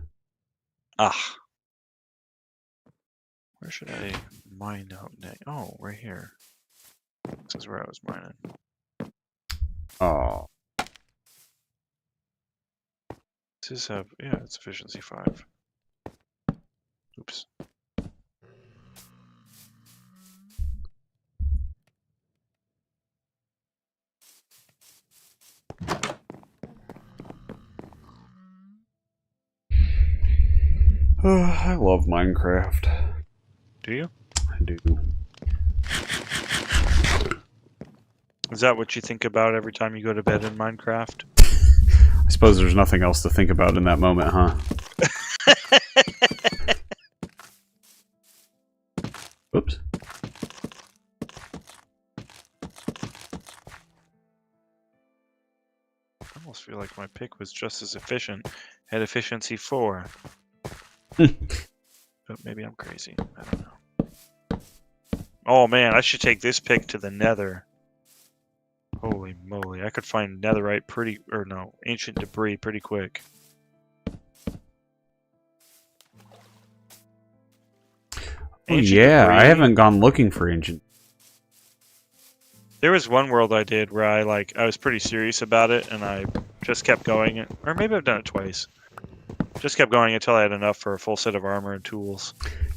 Ah. Where should I mine out next? Oh, right here. This is where I was mining. Oh. Does have, yeah, it's efficiency 5. Oops. I love Minecraft. Do you? I do. Is that what you think about every time you go to bed in Minecraft? I suppose there's nothing else to think about in that moment, huh? Oops. I almost feel like my pick was just as efficient. Had efficiency 4. But maybe I'm crazy. I don't know. Oh man, I should take this pick to the nether. Holy moly, I could find netherite ancient debris pretty quick. Oh yeah, I haven't gone looking for ancient. There was one world I did where I was pretty serious about it and I just kept going, or maybe I've done it twice. Just kept going until I had enough for a full set of armor and tools.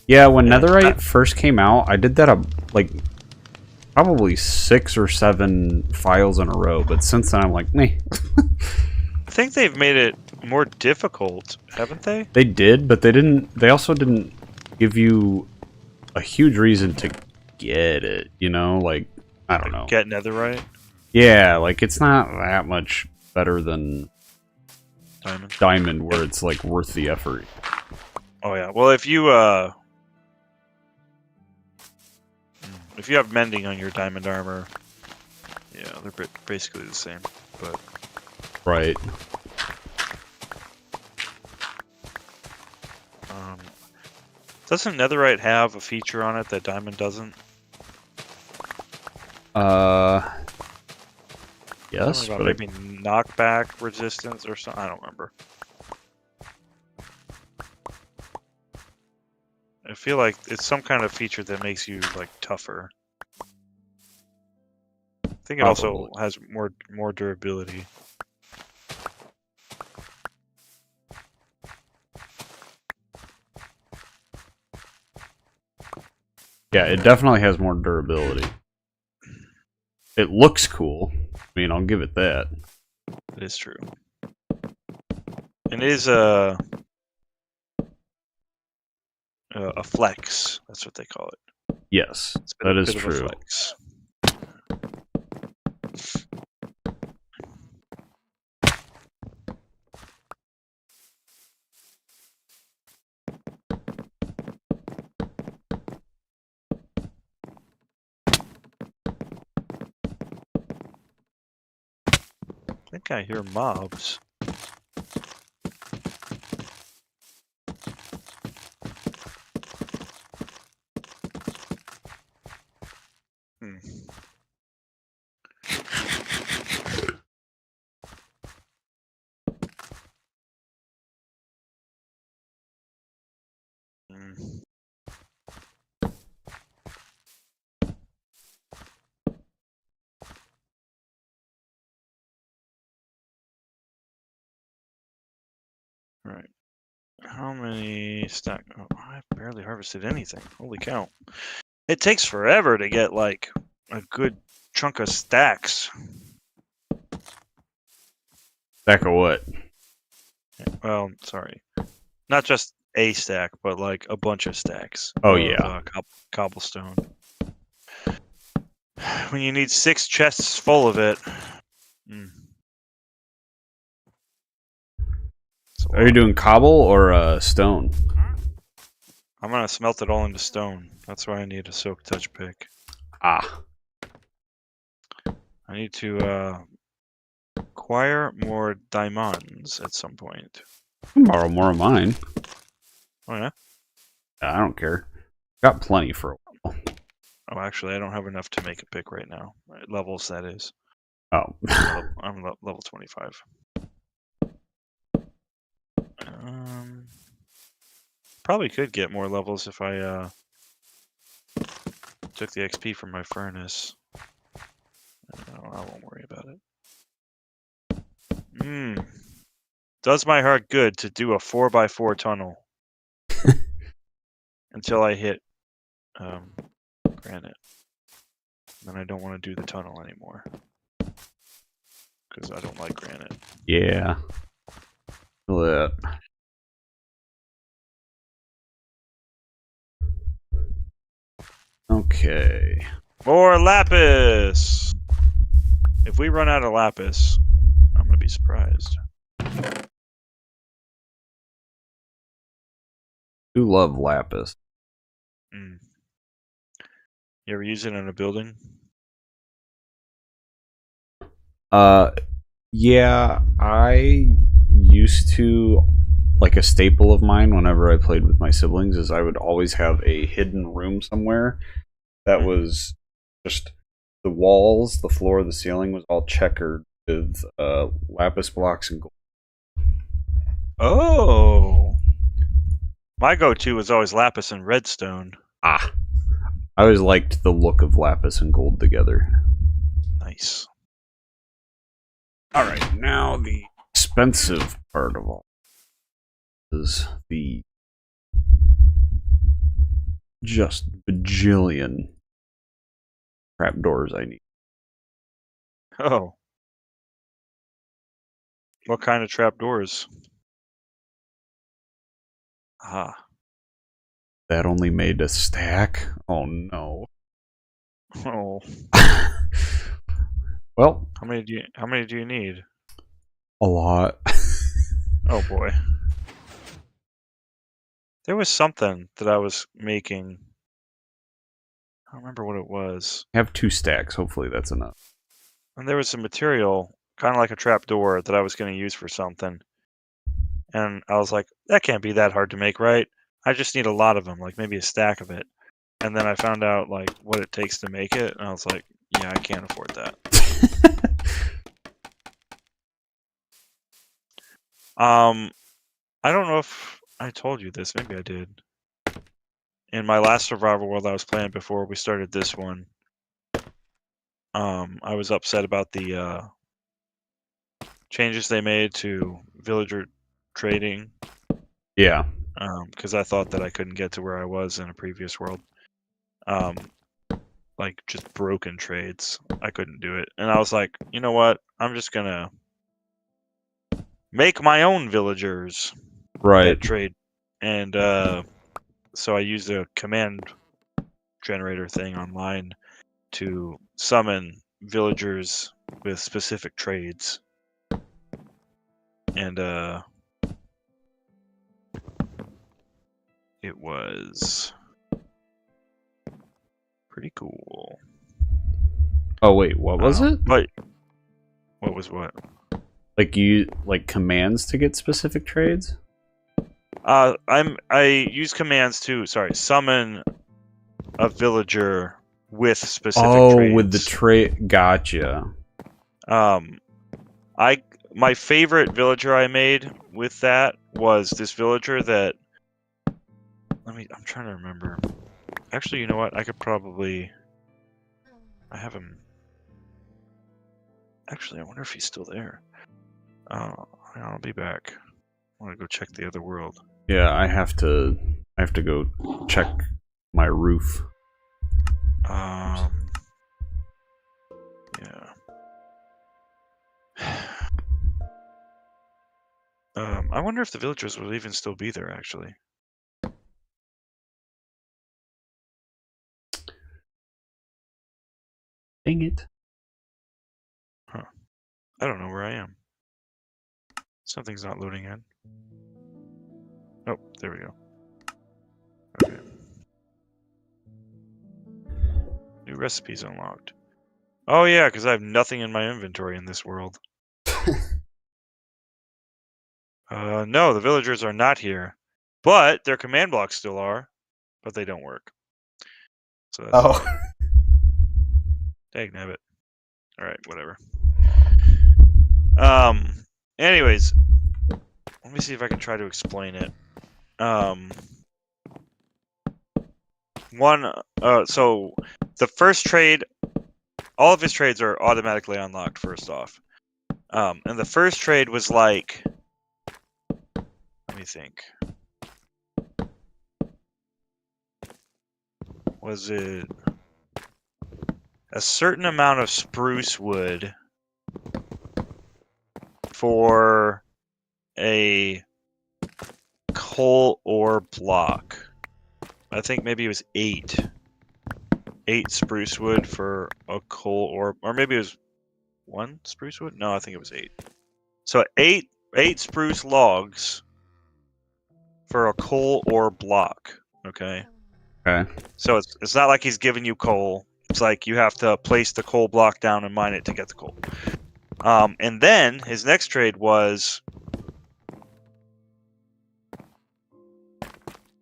Yeah, when netherite first came out, I did that like probably 6 or 7 files in a row, but since then I'm like, meh. I think they've made it more difficult, haven't they? They did, but they also didn't give you a huge reason to get it, you know? Like, I don't know. Get netherite? Yeah, like it's not that much better than Diamond, where it's like worth the effort. Oh yeah. Well, if you have mending on your diamond armor, yeah, they're basically the same. But right. Doesn't netherite have a feature on it that diamond doesn't? Yes, Something about but maybe knockback resistance or something. I don't remember. I feel like it's some kind of feature that makes you like tougher. I think it also Probably. has more durability. Yeah, it definitely has more durability. It looks cool. I mean, I'll give it that. It is true. It is a flex. That's what they call it. Yes, It's that a is bit of a true. flex. I think I hear mobs. Hmm. Hmm. Right. How many stack? Oh, I barely harvested anything. Holy cow. It takes forever to get like a good chunk of stacks. Stack of what? Well, sorry. Not just a stack, but like a bunch of stacks Oh, of yeah. cobblestone. When you need 6 chests full of it. Are you doing cobble or stone? I'm gonna smelt it all into stone. That's why I need a soak touch pick. Ah. I need to acquire more diamonds at some point. I can borrow more of mine. Oh yeah? I don't care. Got plenty for a while. Oh, actually, I don't have enough to make a pick right now. Levels, that is. Oh. I'm level 25. Probably could get more levels if I took the XP from my furnace. I won't worry about it. Does my heart good to do a 4x4 tunnel until I hit granite. Then I don't want to do the tunnel anymore because I don't like granite. Yeah. That. Okay. More lapis! If we run out of lapis, I'm gonna be surprised. Do love lapis. You ever use it in a building? Yeah, I used to, like, a staple of mine whenever I played with my siblings is I would always have a hidden room somewhere that was just the walls, the floor, the ceiling was all checkered with lapis blocks and gold. Oh! My go-to was always lapis and redstone. Ah, I always liked the look of lapis and gold together. Nice. Alright, now the expensive part of all is the just bajillion trapdoors I need. Oh. What kind of trapdoors? Ah. That only made a stack? Oh no. Oh. Well, How many do you need? a lot. Oh boy. There was something that I was making. I don't remember what it was. I have 2 stacks. Hopefully that's enough. And there was some material, kind of like a trapdoor, that I was going to use for something. And I was like, that can't be that hard to make, right? I just need a lot of them, like maybe a stack of it. And then I found out like what it takes to make it, and I was like, yeah, I can't afford that. I don't know if I told you this. Maybe I did. In my last survival world I was playing before we started this one, I was upset about the changes they made to villager trading. Yeah. Because I thought that I couldn't get to where I was in a previous world. Like just broken trades. I couldn't do it. And I was like, you know what? I'm just gonna make my own villagers Right. that trade. And so I used a command generator thing online to summon villagers with specific trades. And it was pretty cool. Oh wait, what was it? But what was what? Like you like commands to get specific trades? I use commands to summon a villager with specific trades. With the trade. Gotcha. My favorite villager I made with that was this villager that. I'm trying to remember. Actually, you know what? I could probably. I have him. Actually, I wonder if he's still there. I'll be back. I want to go check the other world. Yeah, I have to go check my roof. Yeah. I wonder if the villagers will even still be there, actually. Dang it. Huh. I don't know where I am. Something's not loading in. Oh, there we go. Okay. New recipes unlocked. Oh yeah, because I have nothing in my inventory in this world. No, the villagers are not here. But their command blocks still are. But they don't work. So that's fine. Dagnabbit. Alright, whatever. Anyways. Let me see if I can try to explain it. So the first trade, all of his trades are automatically unlocked first off. And the first trade was like, let me think. Was it a certain amount of spruce wood for a coal ore block? I think maybe it was 8 spruce wood for a coal ore, or maybe it was 1 spruce wood? No, I think it was 8. So 8 spruce logs for a coal ore block. Okay. Okay. So it's not like he's giving you coal. It's like you have to place the coal block down and mine it to get the coal. And then his next trade was,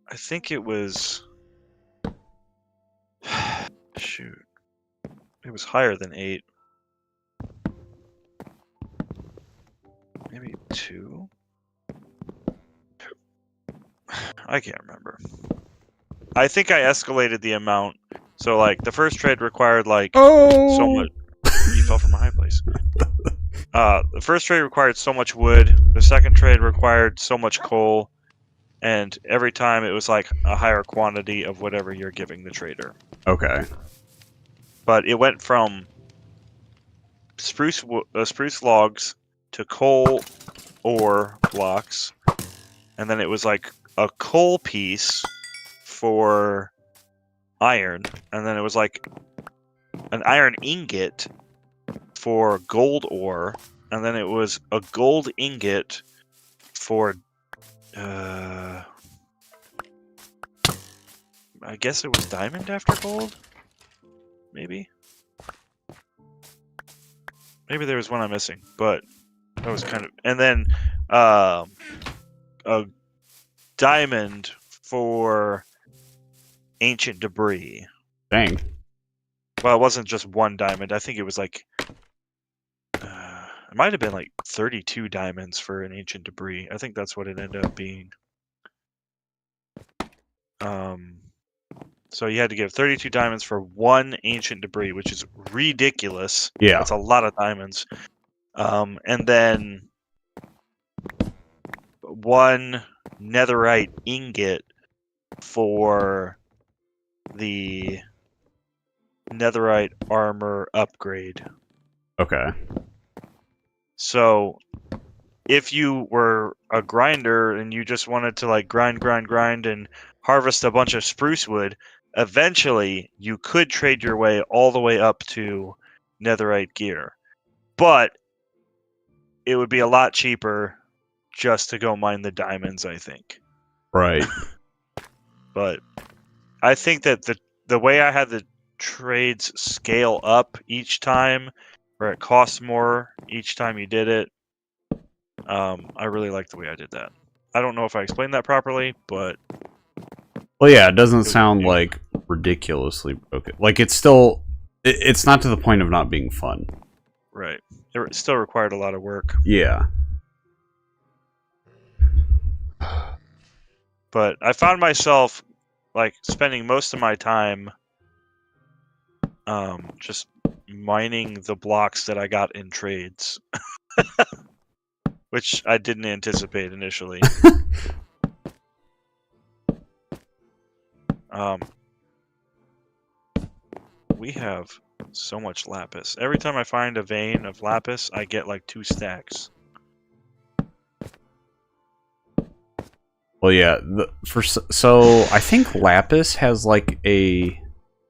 I think it was, shoot, it was higher than 8. Maybe 2? I can't remember. I think I escalated the amount. So like the first trade required like so much. You fell from a high place. The first trade required so much wood. The second trade required so much coal, and every time it was like a higher quantity of whatever you're giving the trader. Okay. But it went from spruce logs to coal ore blocks, and then it was like a coal piece for iron, and then it was like an iron ingot for gold ore, and then it was a gold ingot for I guess it was diamond after gold? Maybe there was one I'm missing, but that was kind of, and then a diamond for ancient debris. Dang. Well, it wasn't just one diamond. I think it was like It might have been like 32 diamonds for an ancient debris. I think that's what it ended up being. So you had to give 32 diamonds for one ancient debris, which is ridiculous. Yeah. That's a lot of diamonds. And then one netherite ingot for the netherite armor upgrade. Okay. So if you were a grinder and you just wanted to like grind and harvest a bunch of spruce wood, eventually you could trade your way all the way up to netherite gear. But it would be a lot cheaper just to go mine the diamonds, I think. Right. But I think that the way I had the trades scale up each time, where it costs more each time you did it, I really like the way I did that. I don't know if I explained that properly, but Well, yeah, it doesn't sound like ridiculously broken. Like, it's still... It's not to the point of not being fun. right. It still required a lot of work. Yeah. But I found myself like spending most of my time just mining the blocks that I got in trades. Which I didn't anticipate initially. We have so much lapis. Every time I find a vein of lapis, I get like 2 stacks. Well, yeah. So I think lapis has like a...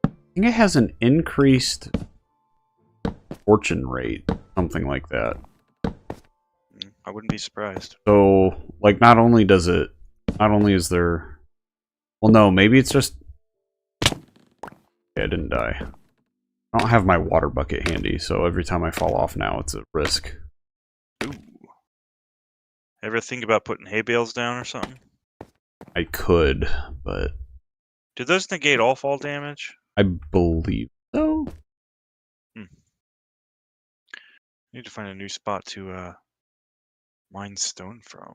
I think it has an increased fortune rate, something like that. I wouldn't be surprised. So, like, not only is there... Well, no, maybe it's just... Yeah, I didn't die. I don't have my water bucket handy, so every time I fall off now, it's a risk. Ooh. Ever think about putting hay bales down or something? I could, but... Do those negate all fall damage? I believe so. Need to find a new spot to mine stone from.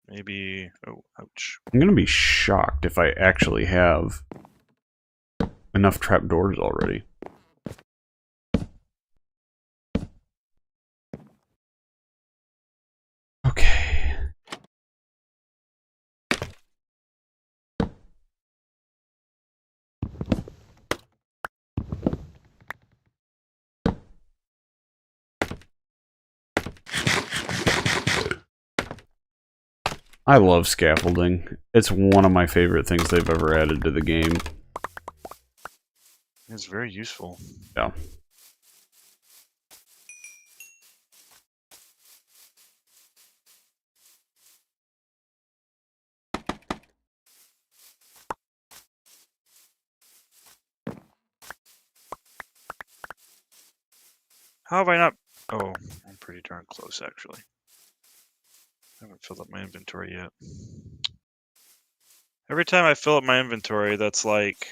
Maybe... Oh, ouch. I'm gonna be shocked if I actually have enough trapdoors already. Okay. I love scaffolding. It's one of my favorite things they've ever added to the game. It's very useful. Yeah. How have I not... Oh, I'm pretty darn close, actually. I haven't filled up my inventory yet. Every time I fill up my inventory, that's like...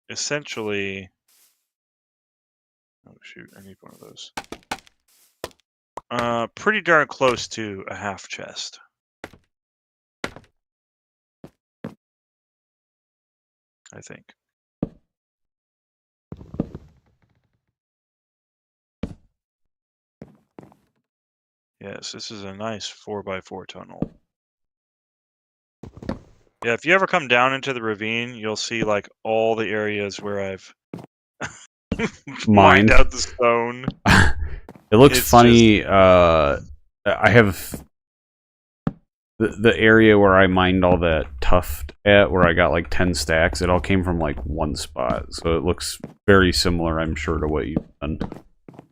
essentially... Oh, shoot, I need one of those. Pretty darn close to a half chest. I think. Yes, this is a nice 4x4 tunnel. Yeah, if you ever come down into the ravine, you'll see like all the areas where I've mined out the stone. It looks funny. I have the area where I mined all that tuft at, where I got like 10 stacks. It all came from like one spot, so it looks very similar, I'm sure, to what you've done.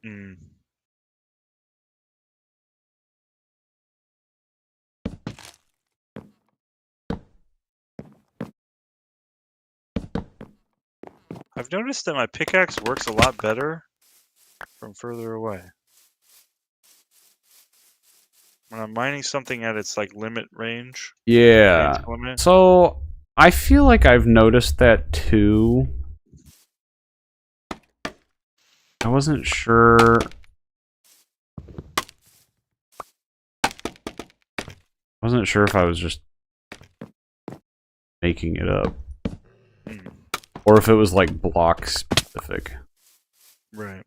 Mm. I've noticed that my pickaxe works a lot better from further away. When I'm mining something at its like limit range. Yeah. Limit. So I feel like I've noticed that too. I wasn't sure. I wasn't sure if I was just making it up. Or if it was like block specific. Right.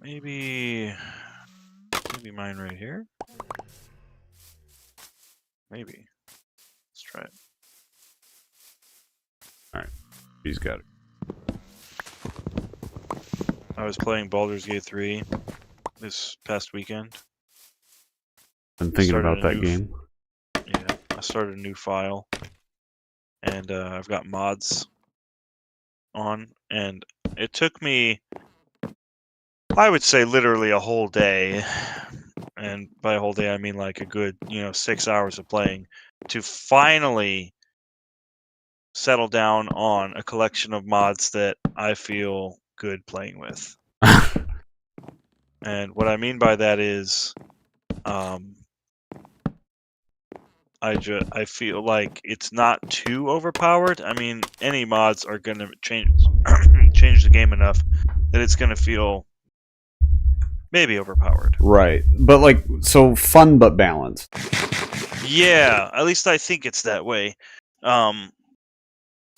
Maybe mine right here? Maybe. Let's try it. Alright. He's got it. I was playing Baldur's Gate 3 this past weekend. I'm thinking about that game. Yeah, I started a new file. And I've got mods on. And it took me, I would say, literally a whole day. And by a whole day, I mean like a good, 6 hours of playing to finally settle down on a collection of mods that I feel good playing with. And what I mean by that is, I feel like it's not too overpowered. I mean, any mods are gonna change the game enough that it's gonna feel maybe overpowered. Right. But like, so fun but balanced. Yeah, at least I think it's that way.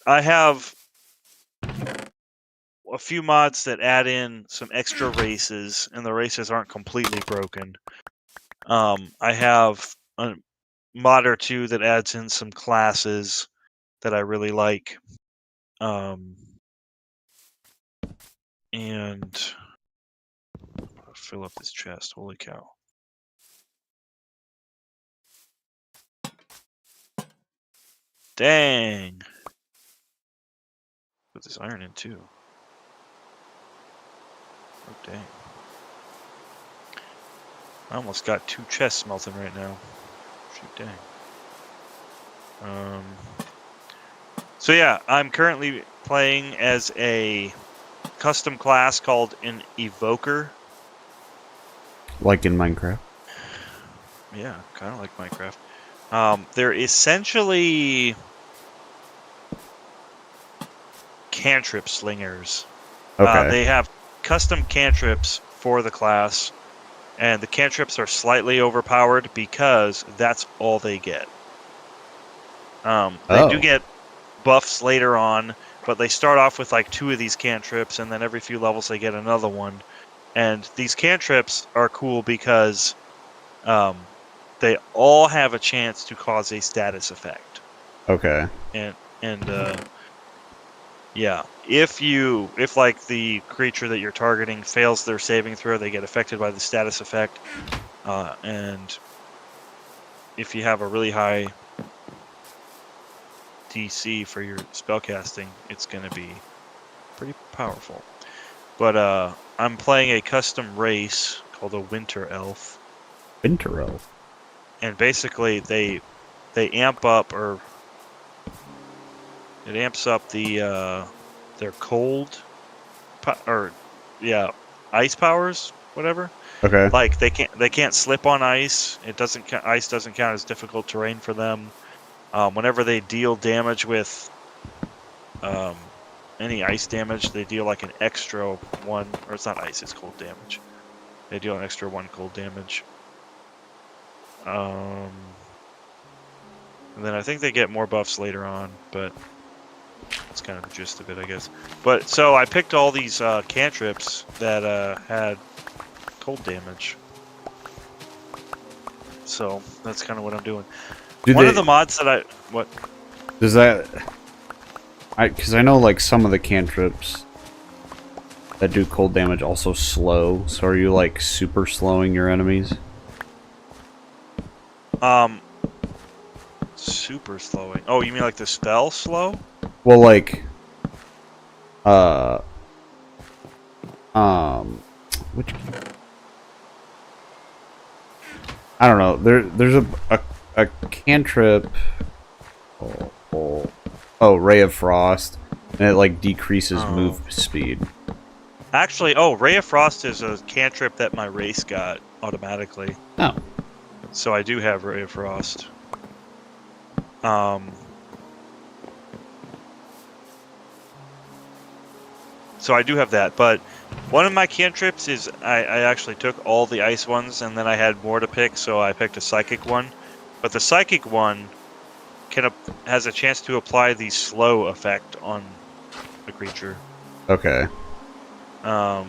I have a few mods that add in some extra races, and the races aren't completely broken. I have a mod or two that adds in some classes that I really like. And I'll fill up this chest. Holy cow. Dang. Put this iron in too. Oh, dang. I almost got 2 chests smelting right now. Shoot, dang. So yeah, I'm currently playing as a custom class called an Evoker. Like in Minecraft. Yeah, kind of like Minecraft. They're essentially cantrip slingers. Okay. They have custom cantrips for the class, and the cantrips are slightly overpowered because that's all they get. They do get buffs later on, but they start off with like 2 of these cantrips, and then every few levels they get another one. And these cantrips are cool because they all have a chance to cause a status effect. Okay. And yeah, if like the creature that you're targeting fails their saving throw, they get affected by the status effect. And if you have a really high DC for your spellcasting, it's going to be pretty powerful. But I'm playing a custom race called a Winter Elf. Winter Elf. And basically they amp up, or it amps up the their cold ice powers, whatever. Okay. Like they can't slip on ice. Ice doesn't count as difficult terrain for them. Whenever they deal damage with any ice damage, they deal like an extra 1, or it's not ice, it's cold damage. They deal an extra 1 cold damage. And then I think they get more buffs later on, but that's kind of the gist of it, I guess. But so I picked all these cantrips that had cold damage. So that's kind of what I'm doing. One of the mods that does that? Because I know like some of the cantrips that do cold damage also slow. So are you like super slowing your enemies? Super slowing. Oh, you mean like the spell slow? Well, like, which? I don't know. There's a cantrip. Ray of Frost, and it like decreases move speed. Actually, Ray of Frost is a cantrip that my race got automatically. Oh. So I do have Ray of Frost. So I do have that, but one of my cantrips is I actually took all the ice ones, and then I had more to pick, so I picked a psychic one. But the psychic one has a chance to apply the slow effect on the creature. Okay. And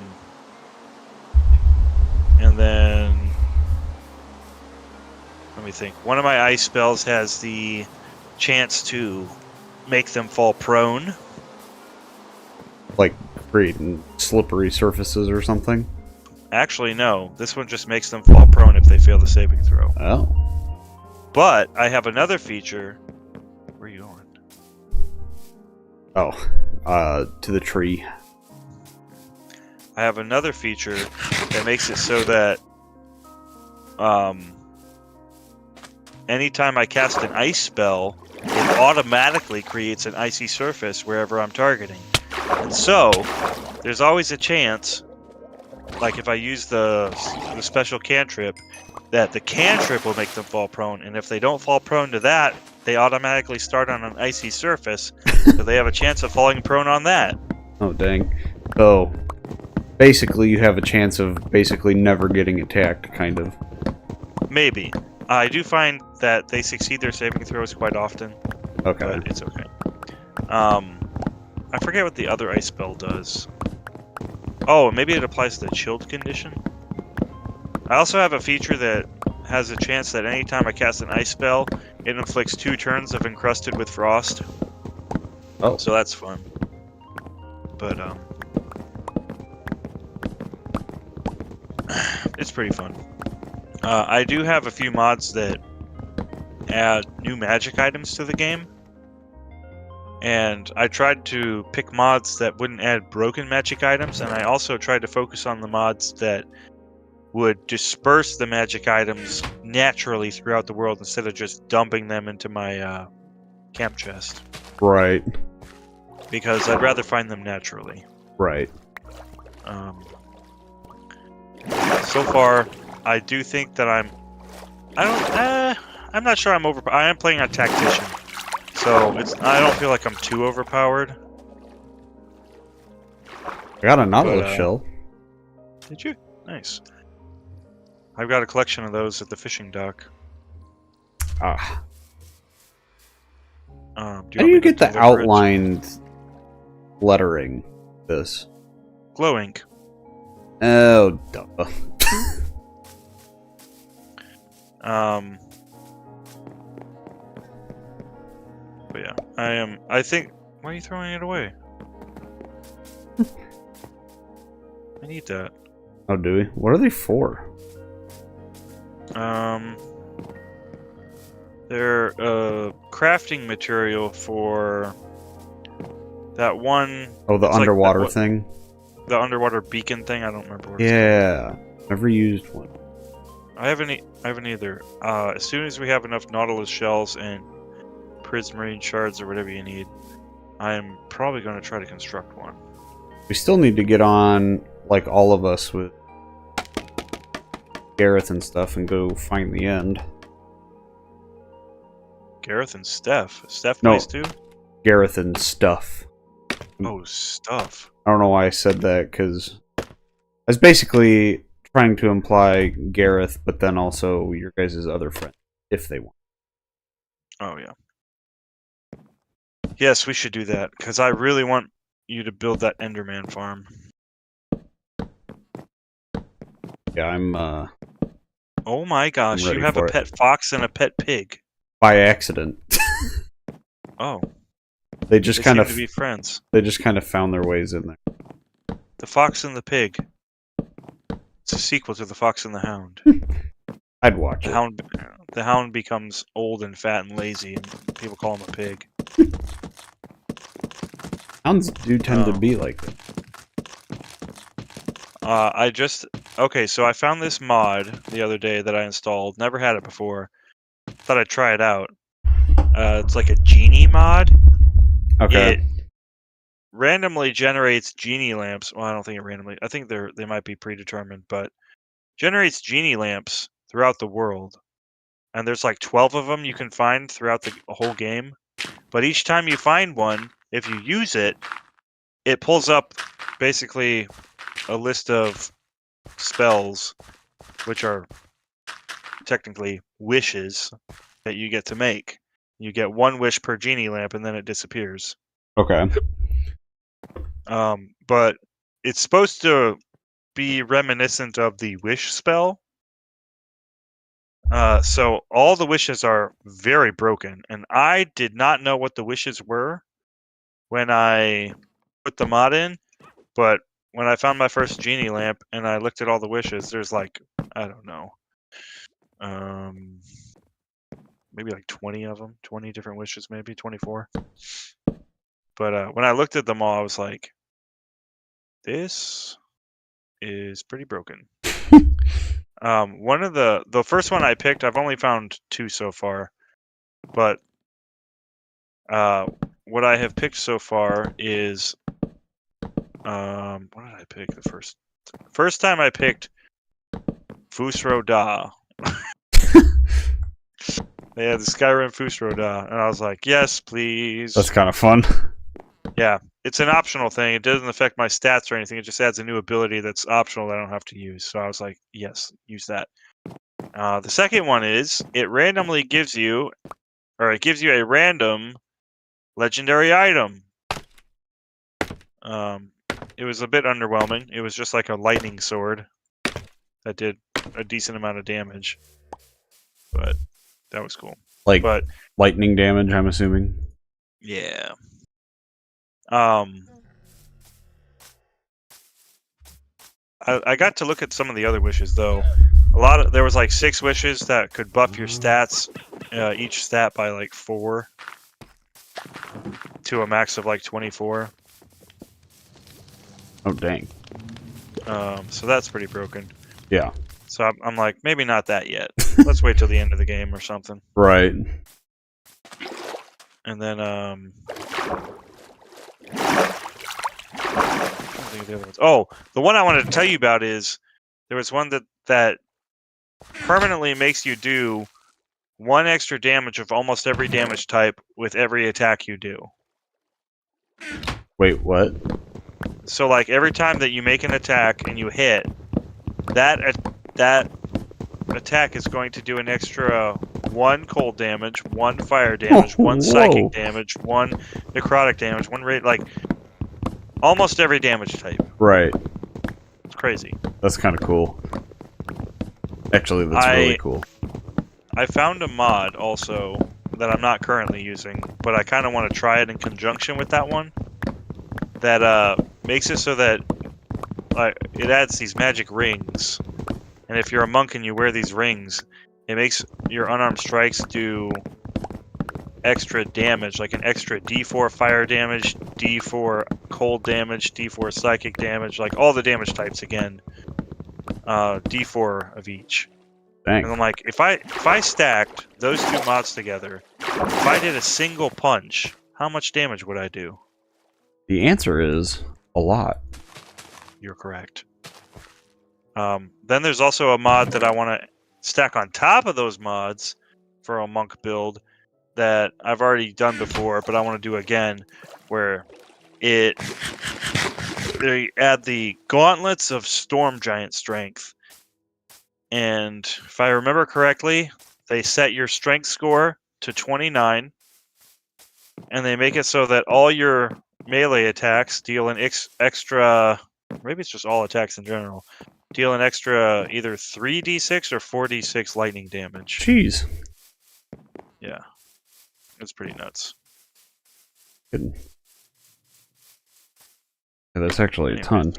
then let me think. One of my ice spells has the chance to make them fall prone. Like creating slippery surfaces or something? Actually, no. This one just makes them fall prone if they fail the saving throw. Oh. But I have another feature. Where are you going? Oh. To the tree. I have another feature that makes it so that anytime I cast an ice spell, it automatically creates an icy surface wherever I'm targeting. And so, there's always a chance, like if I use the special cantrip, that the cantrip will make them fall prone, and if they don't fall prone to that, they automatically start on an icy surface, so they have a chance of falling prone on that. Oh, dang. So, basically you have a chance of basically never getting attacked, kind of. Maybe. I do find that they succeed their saving throws quite often. Okay. But it's okay. I forget what the other ice spell does. Oh, maybe it applies to the chilled condition? I also have a feature that has a chance that anytime I cast an ice spell, it inflicts 2 turns of encrusted with frost. Oh. So that's fun. But, it's pretty fun. I do have a few mods that add new magic items to the game. And I tried to pick mods that wouldn't add broken magic items, and I also tried to focus on the mods that would disperse the magic items naturally throughout the world instead of just dumping them into my camp chest. Right. Because I'd rather find them naturally. Right. So far, I do think that I'm not sure I'm over. I am playing a tactician, so I don't feel like I'm too overpowered. I got a nautilus shell. Did you? Nice. I've got a collection of those at the fishing dock. Ah. How do you get the outlined lettering? This glow ink. Oh, duh. But yeah, I think. Why are you throwing it away? I need that. Oh, do we? What are they for? They're crafting material for that one. Oh, the underwater thing? The underwater beacon thing? I don't remember what it's called. Never used one. I haven't either. As soon as we have enough nautilus shells and prismarine shards or whatever you need, I am probably going to try to construct one. We still need to get on, like all of us, with Gareth and stuff and go find the end. Gareth and Steph. Steph plays too? Gareth and stuff. Oh, stuff. I don't know why I said that, because I was basically trying to imply Gareth, but then also your guys' other friend, if they want. Oh, yeah. Yes, we should do that, because I really want you to build that Enderman farm. Yeah, I'm, Oh my gosh, I'm you have a pet fox and a pet pig. By accident. Oh. They just kind of seem to be friends. They just kind of found their ways in there. The Fox and the Pig. It's a sequel to The Fox and the Hound. I'd watch it. The Hound becomes old and fat and lazy, and people call him a pig. Hounds do tend to be like that. Okay, so I found this mod the other day that I installed. Never had it before. Thought I'd try it out. It's like a genie mod. Okay. It randomly generates genie lamps. Well, I don't think it randomly. I think they might be predetermined, but generates genie lamps throughout the world. And there's like 12 of them you can find throughout the whole game. But each time you find one, if you use it, it pulls up basically a list of spells, which are technically wishes that you get to make. You get one wish per genie lamp, and then it disappears. Okay. But it's supposed to be reminiscent of the wish spell. So all the wishes are very broken, and I did not know what the wishes were when I put the mod in, but when I found my first genie lamp and I looked at all the wishes, there's like, I don't know, maybe like 20 of them, 20 different wishes, maybe 24. But when I looked at them all, I was like, this is pretty broken. One of the first one I picked, I've only found 2 so far, but what I have picked so far is what did I pick the first time I picked Fusro Da. They had the Skyrim Fusro Da, and I was like, yes, please. That's kind of fun. Yeah, it's an optional thing. It doesn't affect my stats or anything. It just adds a new ability that's optional that I don't have to use. So I was like, yes, use that. The second one is it randomly gives you, or it gives you a random legendary item. It was a bit underwhelming. It was just like a lightning sword that did a decent amount of damage, but that was cool. Like But lightning damage, I'm assuming. yeah. I got to look at some of the other wishes though. There was like 6 wishes that could buff your stats, each stat by like 4 to a max of like 24. Oh dang. So that's pretty broken. Yeah. So I'm like, maybe not that yet. Let's wait till the end of the game or something. Right. And then I think the other ones. Oh, the one I wanted to tell you about is there was one that permanently makes you do 1 extra damage of almost every damage type with every attack you do. Wait, what? So like every time that you make an attack and you hit, that attack is going to do an extra 1 cold damage, 1 fire damage, 1 psychic damage, 1 necrotic damage, 1 rate, like almost every damage type. Right. It's crazy. That's kind of cool. Actually, that's really cool. I found a mod also that I'm not currently using, but I kind of want to try it in conjunction with that one. That makes it so that it adds these magic rings, and if you're a monk and you wear these rings, it makes your unarmed strikes do extra damage, like an extra D4 fire damage, D4 cold damage, D4 psychic damage, like all the damage types again, D4 of each. Dang. And I'm like, if I stacked those 2 mods together, if I did a single punch, how much damage would I do? The answer is a lot. You're correct. Then there's also a mod that I want to stack on top of those mods for a monk build that I've already done before, but I want to do again, where they add the gauntlets of storm giant strength. And if I remember correctly, they set your strength score to 29, and they make it so that all your melee attacks deal an extra, maybe it's just all attacks in general, deal an extra either 3d6 or 4d6 lightning damage. Jeez. Yeah. It's pretty nuts. Good. Yeah, that's actually a ton.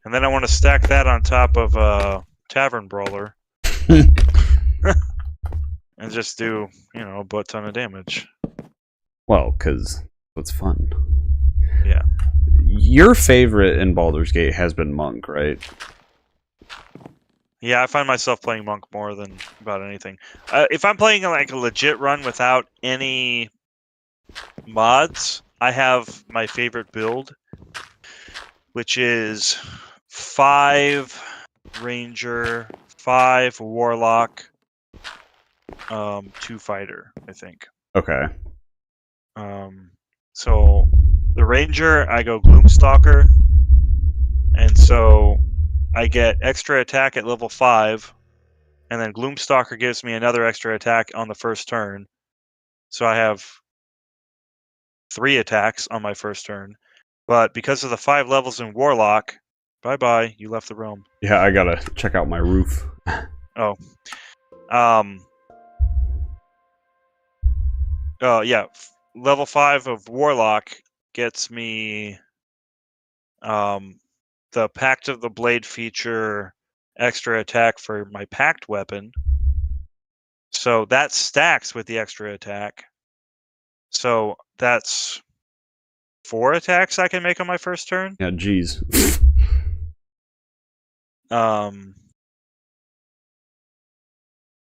And then I want to stack that on top of Tavern Brawler. And just do, a butt ton of damage. Well, because it's fun. Yeah. Your favorite in Baldur's Gate has been Monk, right? Yeah, I find myself playing Monk more than about anything. If I'm playing like a legit run without any mods, I have my favorite build, which is 5 Ranger, 5 Warlock, 2 Fighter, I think. Okay. So the ranger, I go Gloomstalker, and so I get extra attack at level 5, and then Gloomstalker gives me another extra attack on the first turn. So I have 3 attacks on my first turn. But because of the 5 levels in Warlock, bye-bye, you left the realm. Yeah, I gotta check out my roof. Oh. Yeah. Level 5 of Warlock gets me the Pact of the Blade feature extra attack for my Pact weapon. So that stacks with the extra attack. So that's 4 attacks I can make on my first turn. Yeah, geez.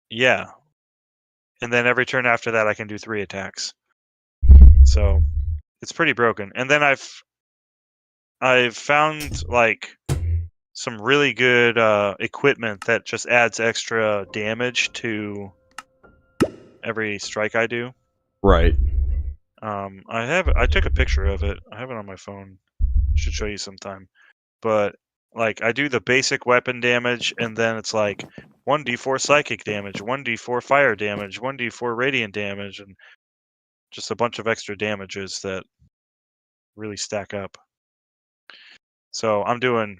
Yeah. And then every turn after that I can do 3 attacks. So it's pretty broken. And then I've found like some really good equipment that just adds extra damage to every strike I do. Right. I took a picture of it. I have it on my phone. Should show you sometime. But like I do the basic weapon damage, and then it's like 1d4 psychic damage, 1d4 fire damage, 1d4 radiant damage, and just a bunch of extra damages that really stack up. So I'm doing,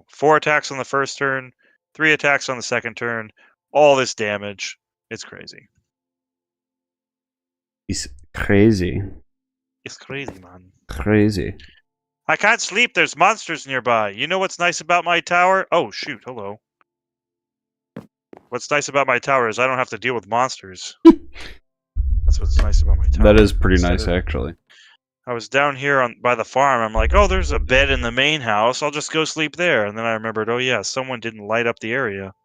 4 attacks on the first turn, 3 attacks on the second turn, all this damage. It's crazy. He's crazy. It's crazy, man. Crazy. I can't sleep. There's monsters nearby. You know what's nice about my tower? Oh, shoot. Hello. What's nice about my tower is I don't have to deal with monsters. That's what's nice about my tower. That is pretty nice, actually. I was down here by the farm. I'm like, oh, there's a bed in the main house. I'll just go sleep there. And then I remembered, oh, yeah, someone didn't light up the area.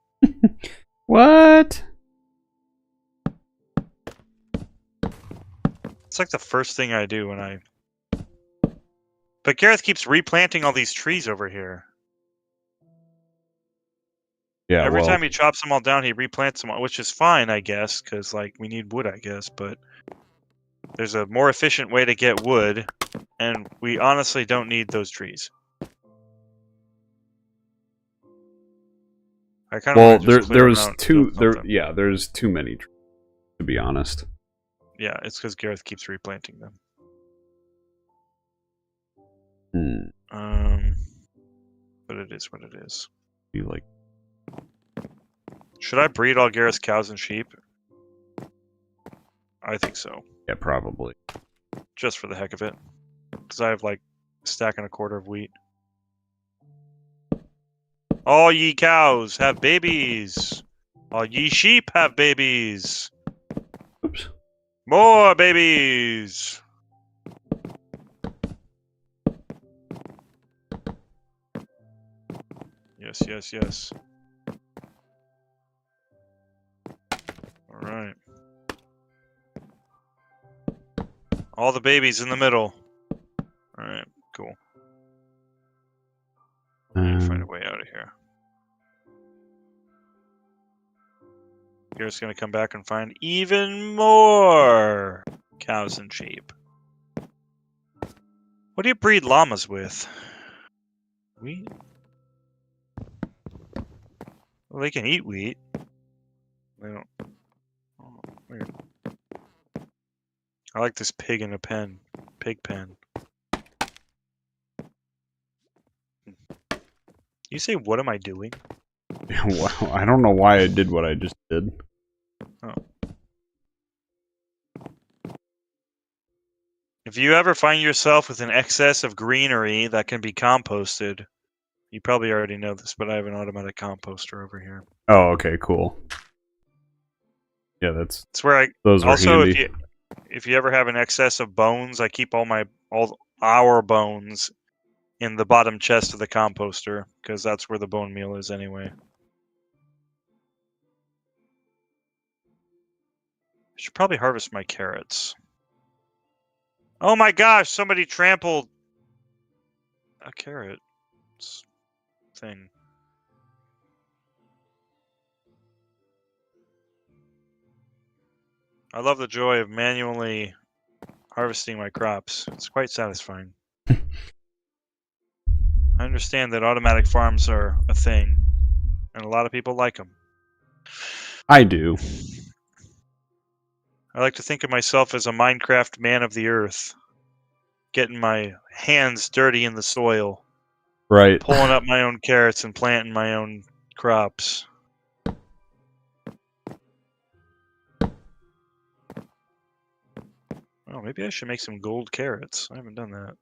What? It's like the first thing I do when I... But Gareth keeps replanting all these trees over here. Yeah, Every time he chops them all down, he replants them all, which is fine, I guess, because, like, we need wood, I guess, but there's a more efficient way to get wood, and we honestly don't need those trees. I kind of well, want to just there was two. There's too many trees, to be honest. Yeah, it's because Gareth keeps replanting them. But it is what it is. You like? Should I breed all Gareth's cows and sheep? I think so. Yeah, probably. Just for the heck of it. Because I have like a stack and a quarter of wheat. All ye cows have babies. All ye sheep have babies. Oops. More babies. Yes, yes, yes. All right. All the babies in the middle. All right, cool. I need to find a way out of here. Garrett's gonna come back and find even more cows and sheep. What do you breed llamas with? Wheat? Well, they can eat wheat. They don't. Oh, weird. I like this pig in a pen. Pig pen. You say, what am I doing? Wow, I don't know why I did what I just did. Oh. If you ever find yourself with an excess of greenery that can be composted, you probably already know this, but I have an automatic composter over here. Oh, okay, cool. Yeah, that's where I those are also handy. if you ever have an excess of bones, I keep all our bones in the bottom chest of the composter because that's where the bone meal is anyway. I should probably harvest my carrots. Oh my gosh, somebody trampled a carrot thing. I love the joy of manually harvesting my crops. It's quite satisfying. understand that automatic farms are a thing, and a lot of people like them. I do. I like to think of myself as a Minecraft man of the earth, getting my hands dirty in the soil, Right. pulling up my own carrots and planting my own crops. Oh, maybe I should make some gold carrots. I haven't done that.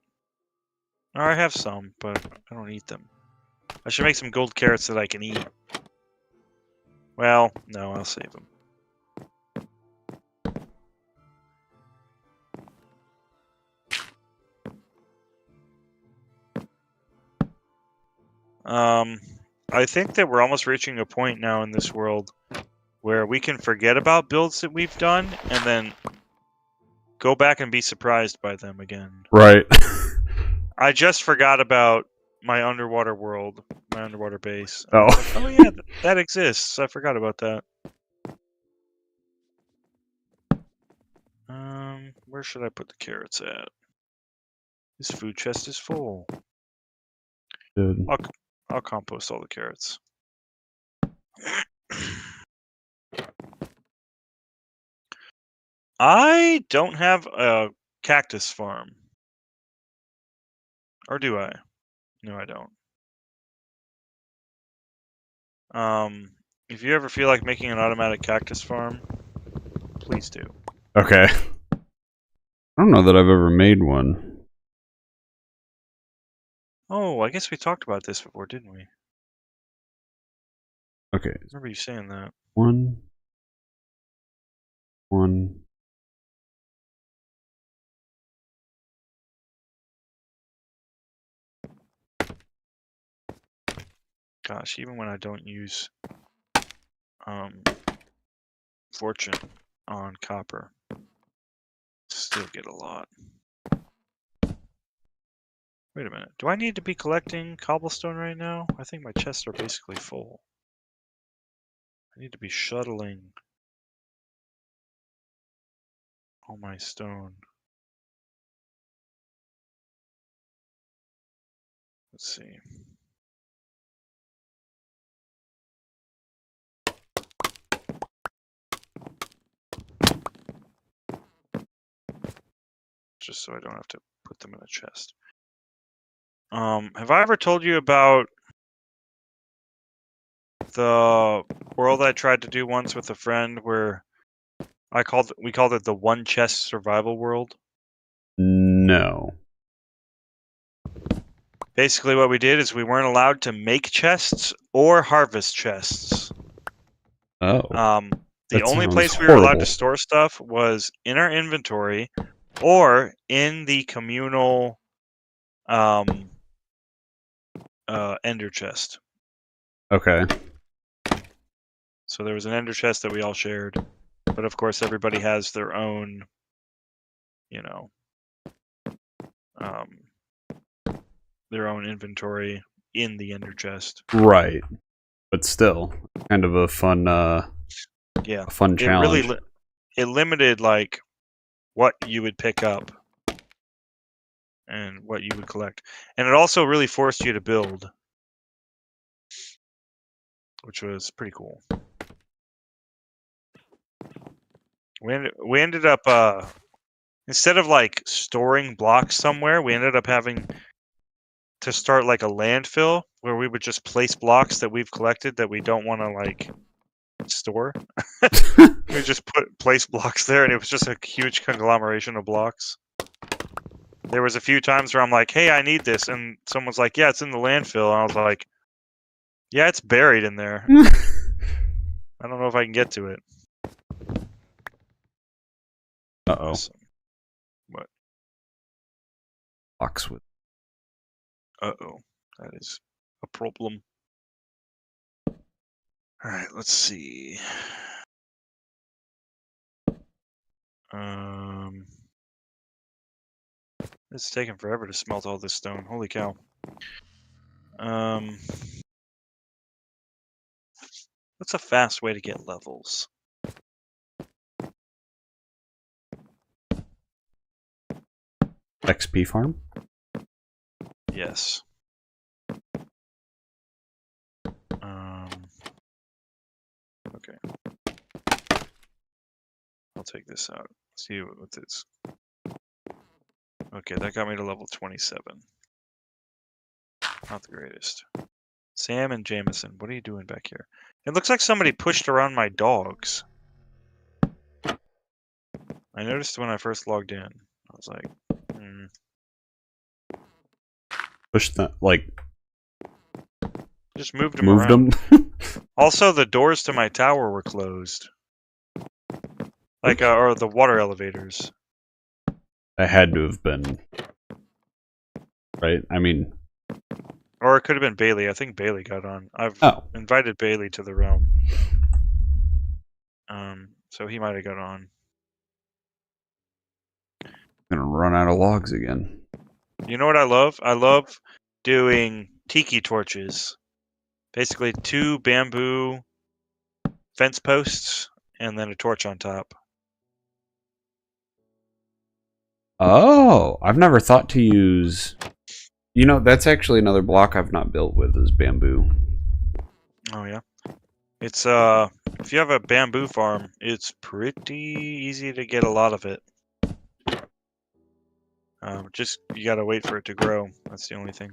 Or I have some, but I don't eat them. I should make some gold carrots that I can eat. Well, no, I'll save them. I think that we're almost reaching a point now in this world where we can forget about builds that we've done and then go back and be surprised by them again. Right. I just forgot about my underwater world, my underwater base. Oh. Like, oh yeah, that exists. I forgot about that. Where should I put the carrots at? This food chest is full. Good. I'll compost all the carrots. I don't have a cactus farm. Or do I? No, I don't. If you ever feel like making an automatic cactus farm, please do. Okay. I don't know that I've ever made one. Oh, I guess we talked about this before, didn't we? Okay. I remember you saying that. One. Gosh, even when I don't use fortune on copper, still get a lot. Wait a minute. Do I need to be collecting cobblestone right now? I think my chests are basically full. I need to be shuttling all my stone. Let's see. Just so I don't have to put them in a chest. Have I ever told you about the world I tried to do once with a friend where we called it the one chest survival world? No. Basically what we did is we weren't allowed to make chests or harvest chests. Oh. The That only sounds place we were allowed to horrible. store stuff was in our inventory or in the communal ender chest. Okay. So there was an ender chest that we all shared, but of course everybody has their own, their own inventory in the ender chest. Right. But still, kind of a fun, Yeah, a fun it challenge. really it limited like what you would pick up and what you would collect, and it also really forced you to build, which was pretty cool. We ended up instead of like storing blocks somewhere, we ended up having to start like a landfill where we would just place blocks that we've collected that we don't want to like store. We just place blocks there, and it was just a huge conglomeration of blocks. There was a few times where I'm like, "Hey, I need this," and someone's like, "Yeah, it's in the landfill." And I was like, "Yeah, it's buried in there. I don't know if I can get to it." Uh-oh. Awesome. What? Box with. Uh-oh. That is a problem. All right, let's see. It's taking forever to smelt all this stone. Holy cow. What's a fast way to get levels? XP farm? Yes. Okay. I'll take this out. See what this. Okay, that got me to level 27. Not the greatest. Sam and Jameson, what are you doing back here? It looks like somebody pushed around my dogs. I noticed when I first logged in. I was like, Push that, like, just moved them moved around. them. Also, the doors to my tower were closed. Like, or the water elevators. That had to have been. Right? I mean. Or it could have been Bailey. I think Bailey got on. I've Oh. invited Bailey to the realm. So he might have got on. I'm gonna run out of logs again. You know what I love? I love doing tiki torches. Basically 2 bamboo fence posts and then a torch on top. Oh, I've never thought to use. You know, that's actually another block I've not built with is bamboo. Oh yeah. It's if you have a bamboo farm, it's pretty easy to get a lot of it. Just you gotta wait for it to grow. That's the only thing.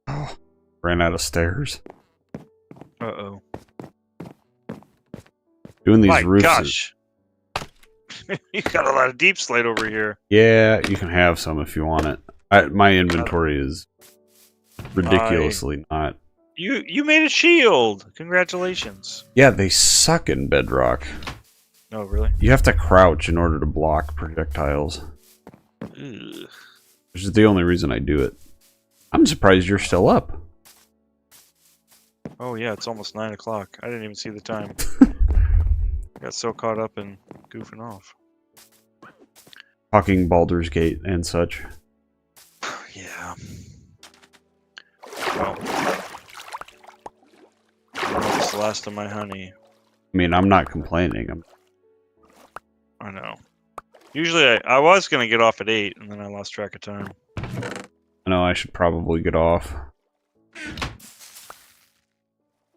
Oh, ran out of stairs. Uh-oh. Doing these My roofs. gosh. You got a lot of deep slate over here. Yeah, you can have some if you want it. My inventory is ridiculously not. You made a shield. Congratulations. Yeah, they suck in Bedrock. Oh, really? You have to crouch in order to block projectiles. Ugh. Which is the only reason I do it. I'm surprised you're still up. Oh yeah, it's almost 9 o'clock. I didn't even see the time. Got so caught up in goofing off. Talking Baldur's Gate and such. Yeah. Well, that's the last of my honey. I mean, I'm not complaining. I know. Usually I was going to get off at 8, and then I lost track of time. I know I should probably get off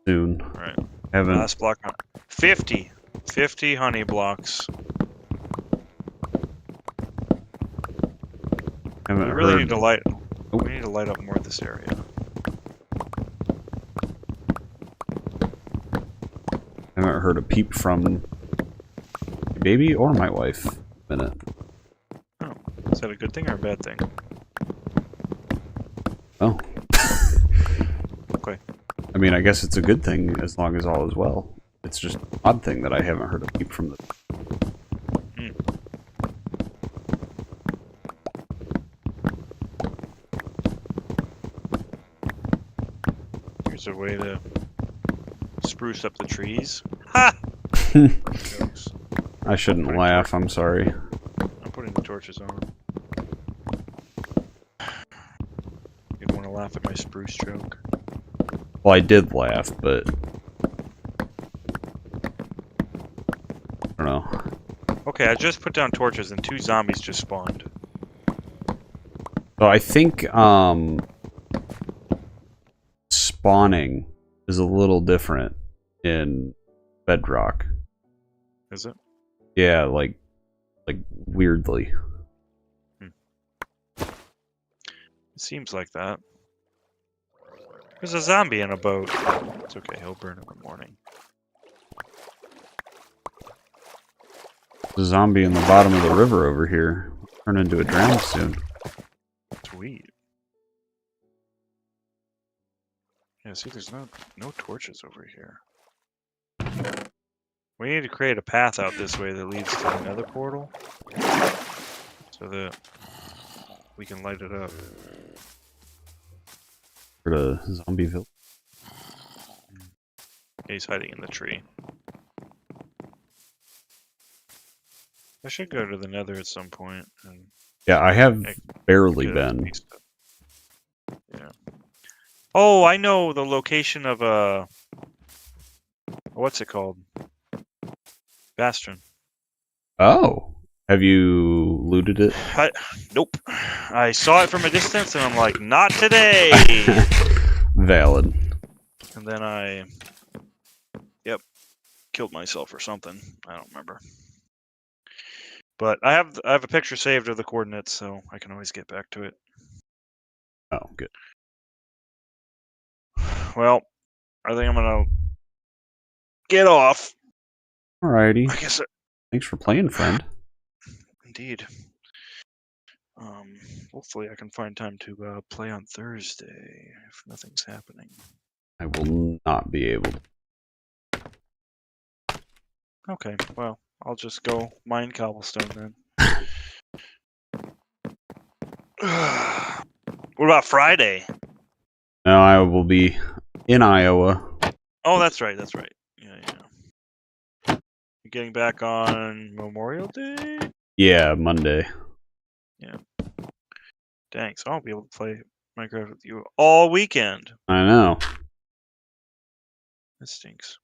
soon. Right. Haven't. Last block. 50. 50 honey blocks. Haven't We really heard. need to light. Oh. We need to light up more of this area. Haven't heard a peep from my baby or my wife. Minute. Oh, is that a good thing or a bad thing? Oh. Okay. I mean, I guess it's a good thing as long as all is well. It's just an odd thing that I haven't heard a peep from the. Here's a way to spruce up the trees. Ha! Jokes. I shouldn't laugh. I'm sorry. I'm putting the torches on. You don't want to laugh at my spruce joke? Well, I did laugh, but I don't know. Okay, I just put down torches and 2 zombies just spawned. So I think spawning is a little different in Bedrock. Is it? Yeah, like weirdly. It seems like that. There's a zombie in a boat. It's okay, he'll burn in the morning. There's a zombie in the bottom of the river over here. Turn into a drown soon. Sweet. Yeah, see, there's no torches over here. We need to create a path out this way that leads to the nether portal. So that we can light it up. For the zombie village. He's hiding in the tree. I should go to the nether at some point. And Yeah, I have barely get a been. piece of- Yeah. Oh, I know the location of a... what's it called? Bastion. Oh, Have you looted it? Nope. I saw it from a distance, and I'm like, not today. Valid. And then killed myself or something. I don't remember. But I have a picture saved of the coordinates, so I can always get back to it. Oh, good. Well, I think I'm gonna get off. Alrighty. I guess. Thanks for playing, friend. Indeed. Hopefully I can find time to play on Thursday if nothing's happening. I will not be able to. Okay, well, I'll just go mine cobblestone then. What about Friday? No, I will be in Iowa. Oh, that's right. Yeah. You're getting back on Memorial Day? Yeah, Monday. Dang, so I'll be able to play Minecraft with you all weekend. I know. That stinks.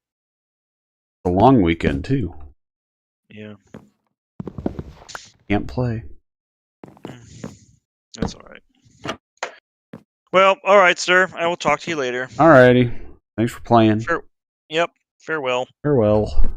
It's a long weekend, too. Yeah. Can't play. That's alright. Well, alright, sir. I will talk to you later. Alrighty. Thanks for playing. Yep. Farewell. Farewell.